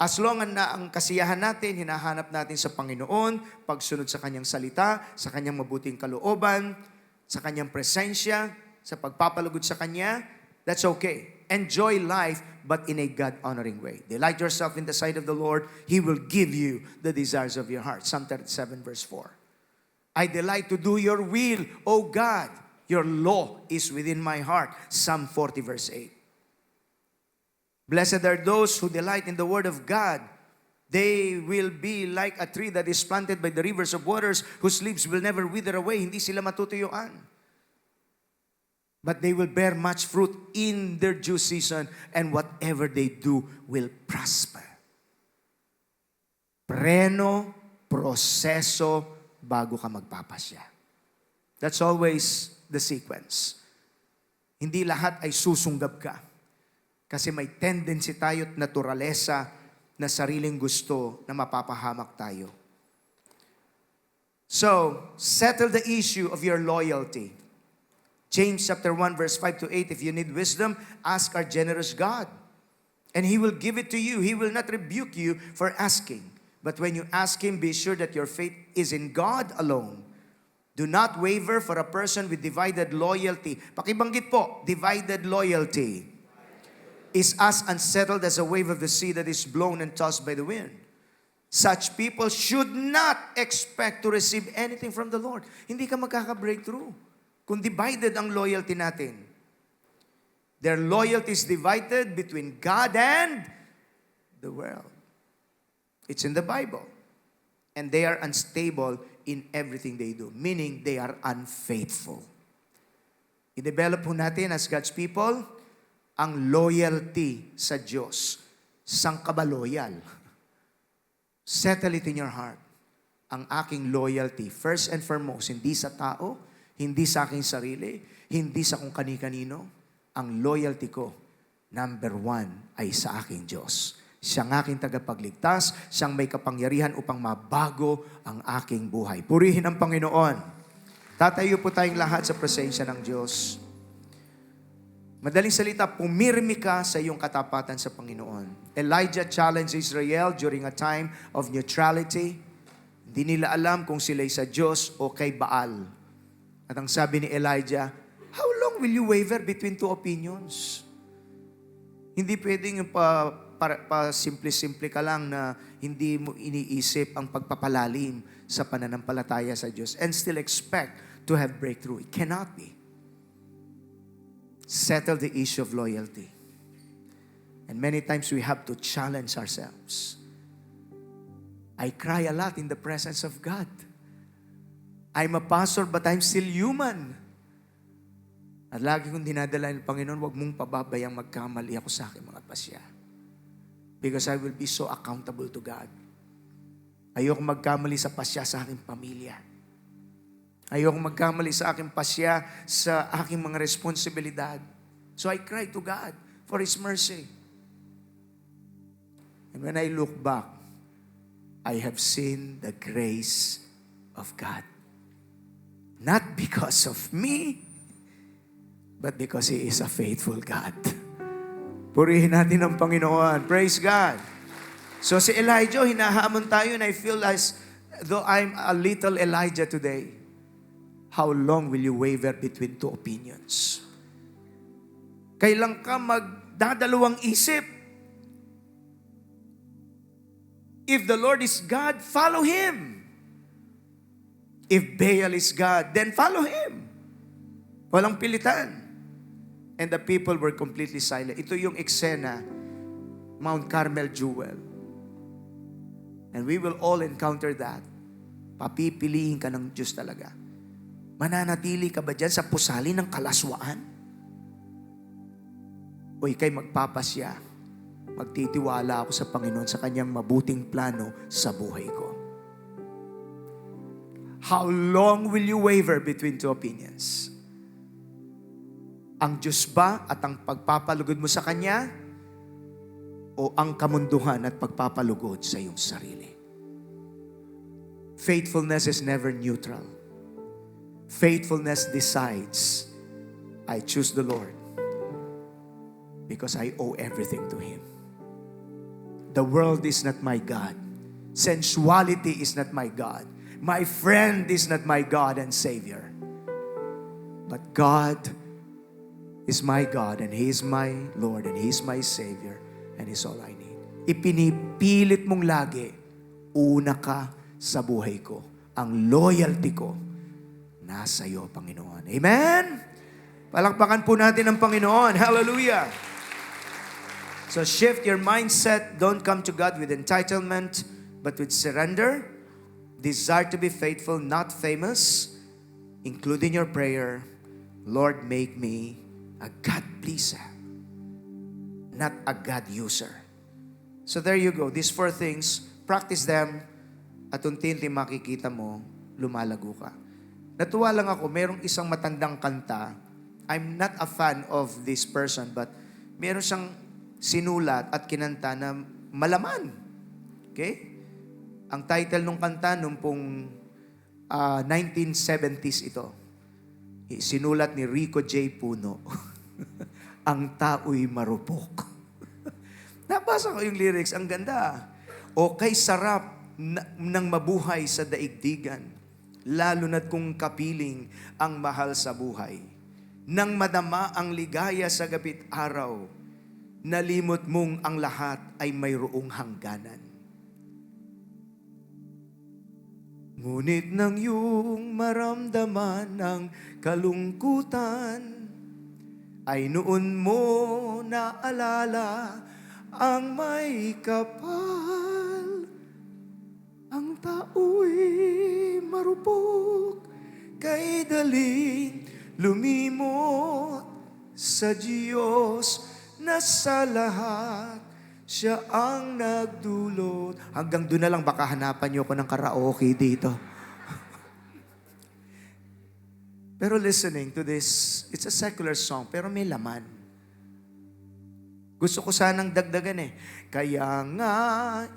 As long na ang kasiyahan natin, hinahanap natin sa Panginoon, pagsunod sa Kanyang salita, sa Kanyang mabuting kalooban, sa Kanyang presensya, sa pagpapalugod sa Kanya, that's okay. Enjoy life, but in a God-honoring way. Delight yourself in the sight of the Lord. He will give you the desires of your heart. Psalm 37, verse 4. I delight to do your will, O God. Your law is within my heart. Psalm 40, verse 8. Blessed are those who delight in the word of God. They will be like a tree that is planted by the rivers of waters, whose leaves will never wither away. Hindi sila matutuyuan. But they will bear much fruit in their due season, and whatever they do will prosper. Preno, proseso, bago ka magpapasya. That's always the sequence. Hindi lahat ay susunggab ka. Kasi may tendency tayo at naturalesa na sariling gusto na mapapahamak tayo. So, settle the issue of your loyalty. James chapter 1 verse 5 to 8, if you need wisdom, ask our generous God. And He will give it to you. He will not rebuke you for asking. But when you ask Him, be sure that your faith is in God alone. Do not waver, for a person with divided loyalty. Pakibanggit po, divided loyalty is as unsettled as a wave of the sea that is blown and tossed by the wind. Such people should not expect to receive anything from the Lord. Hindi ka magkaka-breakthrough kung divided ang loyalty natin. Their loyalty is divided between God and the world. It's in the Bible. And they are unstable in everything they do. Meaning, they are unfaithful. I-develop po natin as God's people ang loyalty sa Diyos. Saan ka ba loyal? Settle it in your heart. Ang aking loyalty, first and foremost, hindi sa tao, hindi sa aking sarili, hindi sa kung kani-kanino. Ang loyalty ko, number one, ay sa aking Diyos. Siyang aking tagapagligtas, siyang may kapangyarihan upang mabago ang aking buhay. Purihin ang Panginoon. Tatayo po tayong lahat sa presensya ng Diyos. Madaling salita, pumirmi ka sa iyong katapatan sa Panginoon. Elijah challenged Israel during a time of neutrality. Hindi nila alam kung sila'y sa Diyos o kay Baal. At ang sabi ni Elijah, how long will you waver between two opinions? Hindi pwedeng yung simple-simple ka lang na hindi mo iniisip ang pagpapalalim sa pananampalataya sa Diyos and still expect to have breakthrough. It cannot be. Settle the issue of loyalty. And many times we have to challenge ourselves. I cry a lot in the presence of God. I'm a pastor but I'm still human. At lagi kong dinadala ng Panginoon, huwag mong pababayang magkamali ako sa aking mga pasya. Because I will be so accountable to God. Ayoko magkamali sa pasya sa aking pamilya. Ayoko magkamali sa aking pasya sa aking mga responsibilidad. So I cry to God for His mercy. And when I look back, I have seen the grace of God. Not because of me, but because He is a faithful God. Purihin natin ang Panginoon. Praise God. So si Elijah, hinahamon tayo and I feel as though I'm a little Elijah today. How long will you waver between two opinions? Kailan ka magdadalawang isip? If the Lord is God, follow Him. If Baal is God, then follow Him. Walang pilitan. And the people were completely silent. Ito yung eksena, Mount Carmel Jewel. And we will all encounter that. Papipiliin ka ng Diyos talaga. Mananatili ka ba dyan sa pusali ng kalaswaan? O ika'y magpapasya, magtitiwala ako sa Panginoon sa Kanyang mabuting plano sa buhay ko. How long will you waver between two opinions? Ang Diyos ba at ang pagpapalugod mo sa Kanya? O ang kamunduhan at pagpapalugod sa iyong sarili? Faithfulness is never neutral. Faithfulness decides, I choose the Lord because I owe everything to Him. The world is not my God. Sensuality is not my God. My friend is not my God and Savior. But God is my God and He is my Lord and He is my Savior and He's all I need. Ipinipilit mong lagi, una ka sa buhay ko. Ang loyalty ko, nasa iyo, Panginoon. Amen? Palakpakan po natin ang Panginoon. Hallelujah! So shift your mindset. Don't come to God with entitlement, but with surrender. Desire to be faithful, not famous. Include in your prayer, Lord, make me a God pleaser, not a God user. So there you go. These 4 things, practice them, at unti-unti makikita mo, lumalago ka. Natuwa lang ako, merong isang matandang kanta. I'm not a fan of this person, but meron siyang sinulat at kinanta na malaman. Okay? Ang title ng kanta nung pong 1970s ito. Sinulat ni Rico J. Puno. Ang tao'y marupok. Nabasa ko yung lyrics, ang ganda. O kay sarap ng mabuhay sa daigdigan, lalo na't kung kapiling ang mahal sa buhay. Nang madama ang ligaya sa gabit araw, nalimot mong ang lahat ay mayroong hangganan. Ngunit nang iyong maramdaman ng kalungkutan, ay noon mo naalala ang may kapal. Ang tao'y marupok, kay daling lumimot sa Diyos na sa lahat siya ang nagdulot. Hanggang doon na lang, baka hanapan niyo ko ng karaoke dito. Pero listening to this, it's a secular song, pero may laman. Gusto ko sanang dagdagan eh. Kaya nga,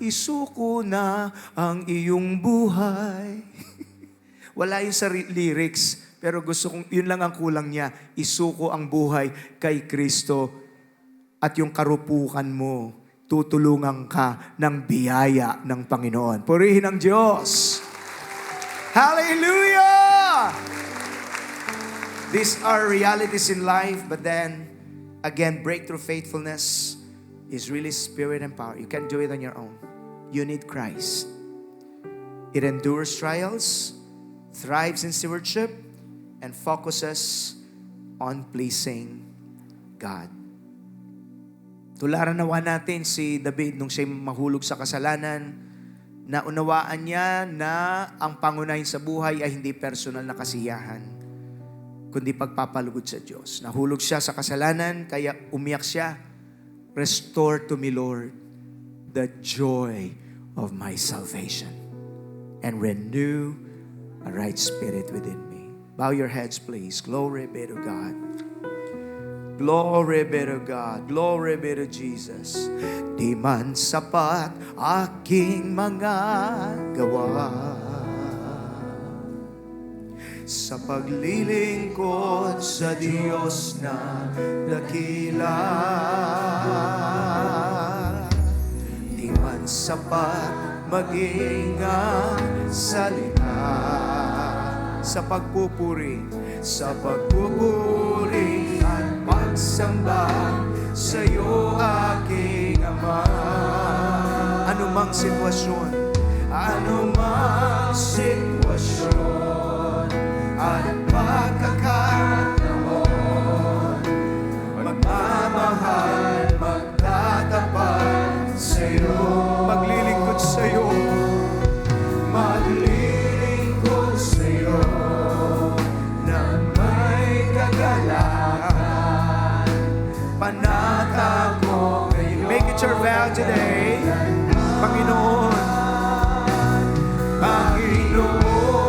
isuko na ang iyong buhay. Wala yun sa lyrics, pero gusto kong, yun lang ang kulang niya. Isuko ang buhay kay Kristo at yung karupukan mo, tutulungan ka ng biyaya ng Panginoon. Purihin ang Diyos. Hallelujah! These are realities in life, but then, again, breakthrough faithfulness is really spirit and power. You can't do it on your own. You need Christ. It endures trials, thrives in stewardship, and focuses on pleasing God. Tularan nawa natin si David nung siya mahulog sa kasalanan, na unawaan niya na ang pangunahin sa buhay ay hindi personal na kasiyahan, kundi pagpapalugod sa Diyos. Nahulog siya sa kasalanan, kaya umiyak siya. Restore to me, Lord, the joy of my salvation, and renew a right spirit within me. Bow your heads, please. Glory be to God. Glory be to God. Glory be to Jesus. Di man sapat aking mga gawa sa paglilingkod sa Diyos na dakila. Di man sapat maging ang salita sa pagpupuri at pagsamba sa iyo, aking Ama. Anumang sitwasyon at pagkakataon, magmamahal, magtatapat sa iyo, maglilingkod sa iyo, na may kagalakan, panata ko ngayon. Make it your vow today, Panginoon.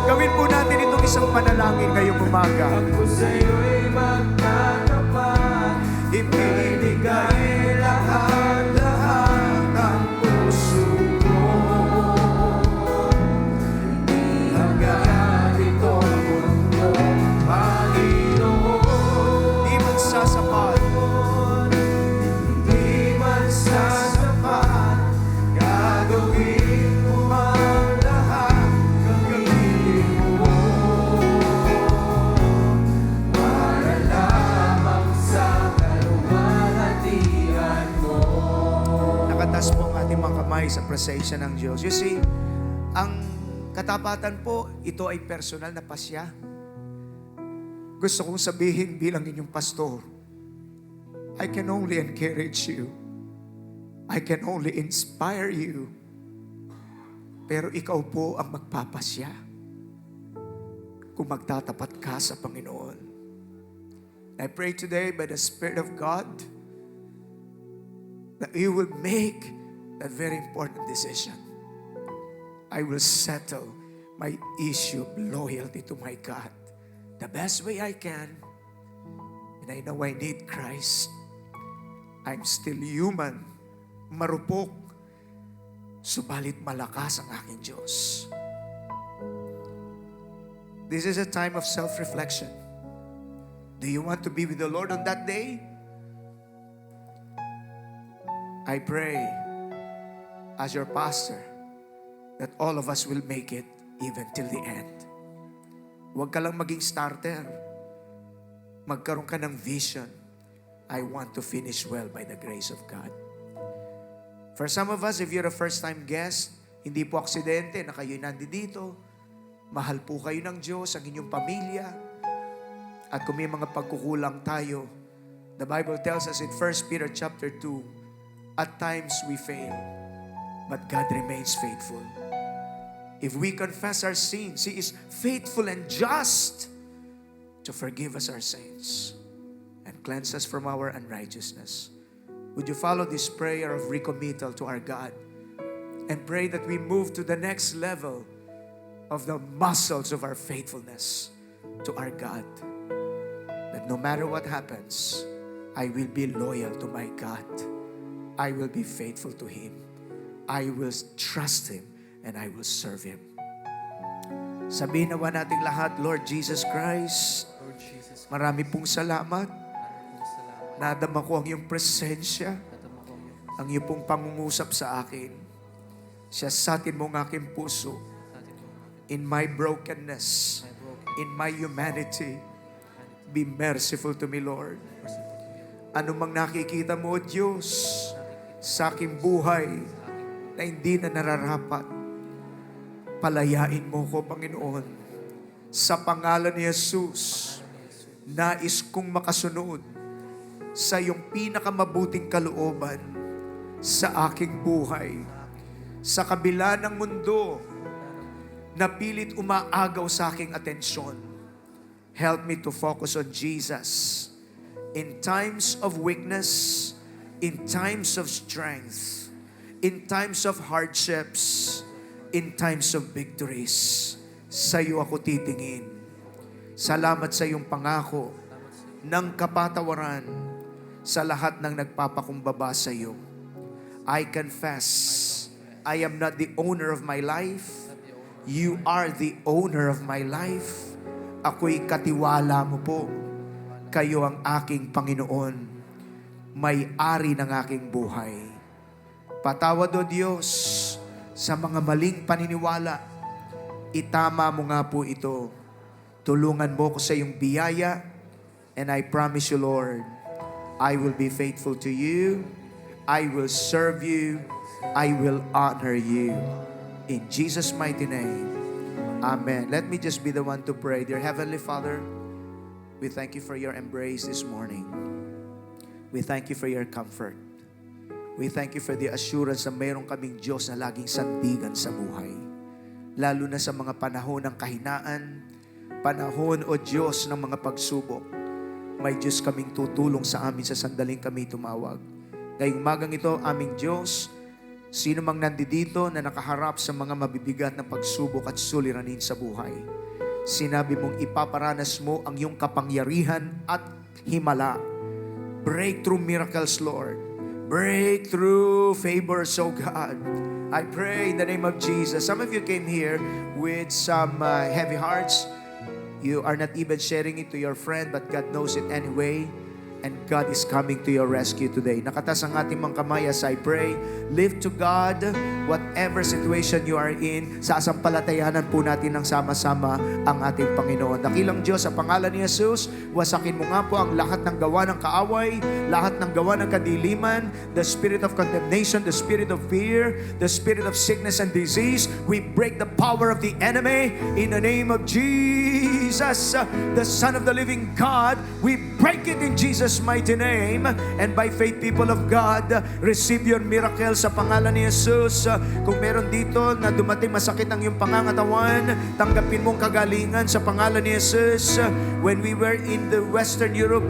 Gawin po natin itong isang panalangin ngayong umaga. Ako sa'yo'y magtatapat, ibinigay lahat ng puso ko. Hanggang itong mundo, Panginoon, di man sasapat, gagawin mo ang lahat, gagawin mo para lamang sa kaluwalhatian mo. Nakatas po ang ating mga kamay sa presensya ng Diyos. You see, ang katapatan po, ito ay personal na pasya. Gusto kong sabihin bilang inyong pastor, I can only encourage you. I can only inspire you. Pero ikaw po ang magpapasya kung magtatapat ka sa Panginoon. I pray today by the Spirit of God that you will make that very important decision. I will settle my issue of loyalty to my God the best way I can. And I know I need Christ. I'm still human, marupok, subalit malakas ang aking Diyos. This is a time of self-reflection. Do you want to be with the Lord on that day? I pray as your pastor that all of us will make it even till the end. Huwag ka lang maging starter. Magkaroon ka ng vision. I want to finish well by the grace of God. For some of us, if you're a first-time guest, hindi po aksidente na kayo'y nandito. Mahal po kayo ng Diyos, ang inyong pamilya. At kung may mga pagkukulang tayo, the Bible tells us in 1 Peter chapter 2, at times we fail, but God remains faithful. If we confess our sins, He is faithful and just to forgive us our sins and cleanse us from our unrighteousness. Would you follow this prayer of recommittal to our God and pray that we move to the next level of the muscles of our faithfulness to our God? That no matter what happens, I will be loyal to my God. I will be faithful to Him. I will trust Him and I will serve Him. Sabihin naman natin lahat, Lord Jesus Christ, marami pong salamat. Nadama ko ang iyong presensya, ang iyong pong pangungusap sa akin. Siyasatin mo ang aking puso. In my brokenness, in my humanity, be merciful to me, Lord. Ano mang nakikita mo, Diyos, sa aking buhay na hindi na nararapat, palayain mo ko, Panginoon. Sa pangalan ni Jesus, nais kong makasunod sa iyong pinakamabuting kalooban sa aking buhay. Sa kabila ng mundo na pilit umaagaw sa aking atensyon, help me to focus on Jesus. In times of weakness, in times of strength, in times of hardships, in times of victories, sa iyo ako titingin. Salamat sa iyong pangako ng kapatawaran sa lahat ng nagpapakumbaba sa iyo. I confess, I am not the owner of my life. You are the owner of my life. Ako'y katiwala mo po. Kayo ang aking Panginoon. May-ari ng aking buhay. Patawad o Diyos sa mga maling paniniwala. Itama mo nga po ito. Tulungan mo ko sa iyong biyaya. And I promise you, Lord, I will be faithful to you. I will serve you. I will honor you. In Jesus' mighty name. Amen. Let me just be the one to pray. Dear Heavenly Father, we thank you for your embrace this morning. We thank you for your comfort. We thank you for the assurance na mayroon kaming Diyos na laging sandigan sa buhay. Lalo na sa mga panahon ng kahinaan, panahon o Diyos ng mga pagsubok. May Diyos kaming tutulong sa amin sa sandaling kami tumawag. Ngayong magang ito, aming Diyos, sino mang nandito na nakaharap sa mga mabibigat na pagsubok at suliranin sa buhay, sinabi mong ipaparanas mo ang iyong kapangyarihan at himala. Breakthrough miracles, Lord. Breakthrough favors, oh God. I pray in the name of Jesus. Some of you came here with some heavy hearts. You are not even sharing it to your friend, but God knows it anyway. And God is coming to your rescue today. Nakatas ang ating mga kamay as I pray. Lift to God whatever situation you are in. Sasampalatayanan po natin ng sama-sama ang ating Panginoon. Dakilang Diyos, sa pangalan ni Jesus, wasakin mo nga po ang lahat ng gawa ng kaaway, lahat ng gawa ng kadiliman, the spirit of condemnation, the spirit of fear, the spirit of sickness and disease. We break the power of the enemy in the name of Jesus, the Son of the living God. We break it in Jesus' mighty name. And by faith, people of God, receive your miracle sa pangalan ni Jesus. Kung meron dito na dumating masakit ang iyong pangangatawan, tanggapin mong kagalingan sa pangalan ni Jesus. When we were in the Western Europe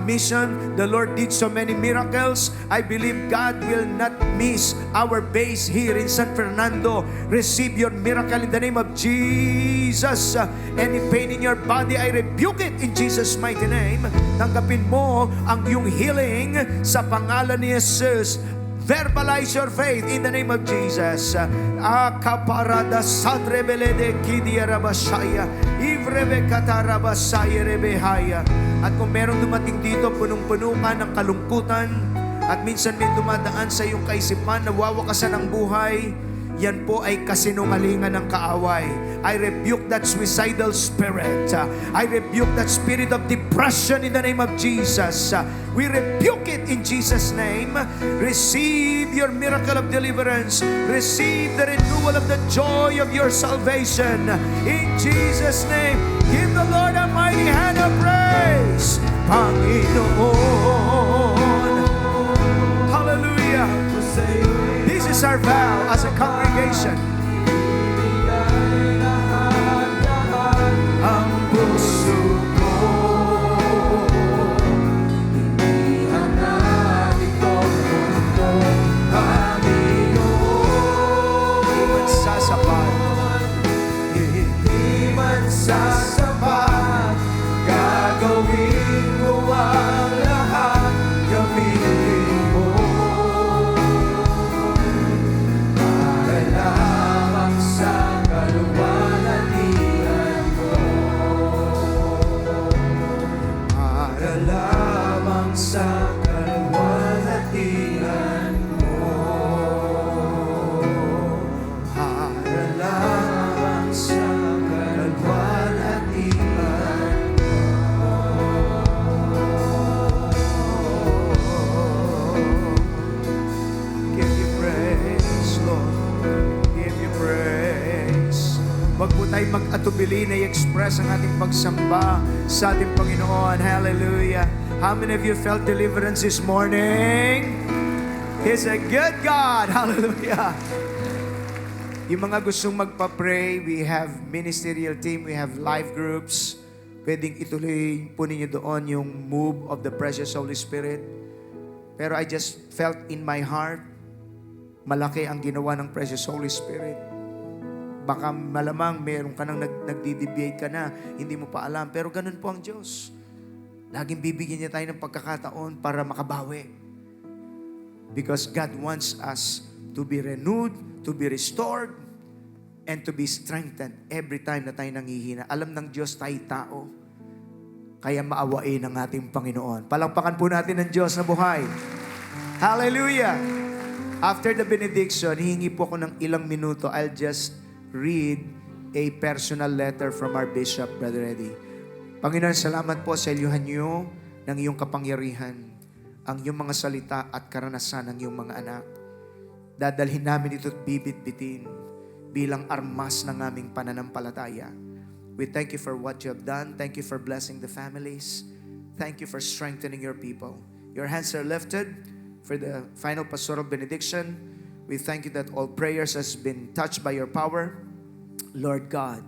mission, the Lord did so many miracles. I believe God will not miss our base here in San Fernando. Receive your miracle in the name of Jesus. Any pain in your body, I rebuke it in Jesus' mighty name. Tanggapin mo ang iyong healing sa pangalan ni Jesus. Verbalize your faith in the name of Jesus. Akaparada sadrebelede kidiarabashaya. Ivrebe katarabasaya rebehaya. At kung meron dumating dito, punong-puno ka ng kalungkutan, at minsan may dumadaan sa iyong kaisipan, nawawakasan ang buhay, yan po ay kasinungalingan ng kaaway. I rebuke that suicidal spirit. I rebuke that spirit of depression in the name of Jesus. We rebuke it in Jesus' name. Receive your miracle of deliverance. Receive the renewal of the joy of your salvation. In Jesus' name, give the Lord a mighty hand of praise. Panginoon. Hallelujah. This is our vow as a congregation. Ang puso ko, hindi hangad itong mundo, Panginoon. Hindi man sasapat, hindi man sasapat, gagawin mo ang lahat, gamitin mo. Sa kalwalhatian mo, para lamang sa kalwalhatian mo. Give you praise, Lord. Give you praise. Wag po tayo mag-atubili na i-express ang ating pagsamba sa ating Panginoon. Hallelujah. How many of you felt deliverance this morning? He's a good God. Hallelujah. Yung mga gustong magpa-pray, we have ministerial team, we have life groups. Pwedeng ituloy po ninyo doon yung move of the precious Holy Spirit. Pero I just felt in my heart, malaki ang ginawa ng precious Holy Spirit. Baka malamang meron ka nang nagdi-deviate ka na, hindi mo pa alam. Pero ganun po ang Diyos. Laging bibigyan niya tayo ng pagkakataon para makabawi. Because God wants us to be renewed, to be restored, and to be strengthened every time na tayo nanghihina. Alam ng Diyos tayo tao, kaya maawain ang ating Panginoon. Palakpakan po natin ang Diyos na buhay. Hallelujah! After the benediction, hihingi po ako ng ilang minuto. I'll just read a personal letter from our Bishop, Brother Eddie. Panginoon, salamat po sa iluhan niyo ng iyong kapangyarihan, ang iyong mga salita at karanasan ng iyong mga anak. Dadalhin namin ito at bibit-bitin bilang armas ng aming pananampalataya. We thank you for what you have done. Thank you for blessing the families. Thank you for strengthening your people. Your hands are lifted for the final pastoral benediction. We thank you that all prayers has been touched by your power. Lord God,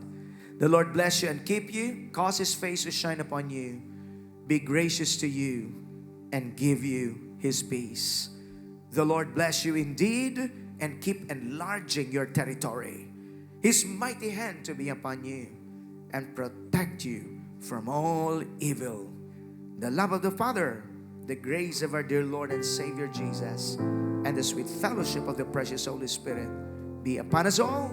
the Lord bless you and keep you, cause His face to shine upon you, be gracious to you, and give you His peace. The Lord bless you indeed and keep enlarging your territory. His mighty hand to be upon you and protect you from all evil. The love of the Father, the grace of our dear Lord and Savior Jesus, and the sweet fellowship of the precious Holy Spirit be upon us all,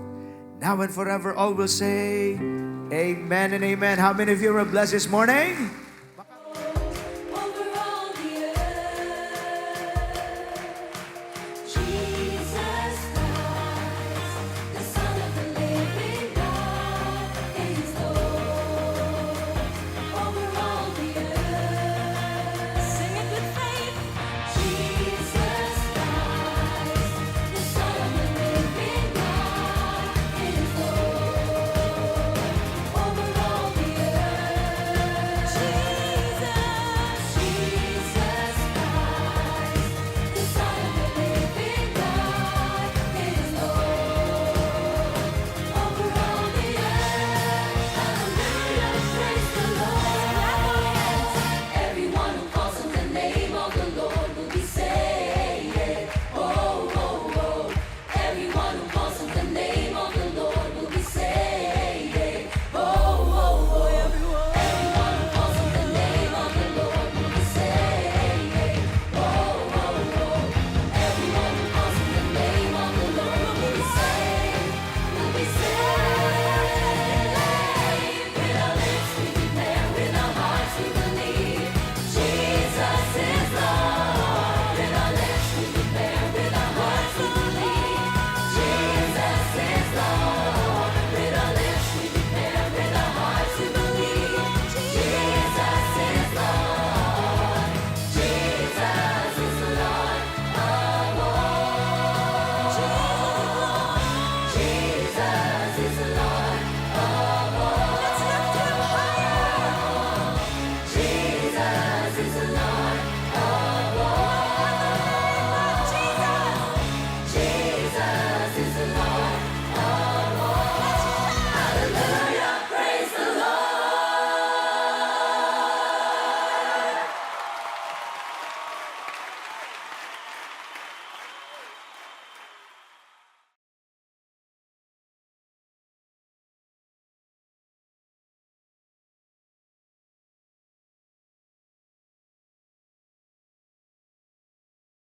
now and forever. All will say, Amen and amen. How many of you were blessed this morning?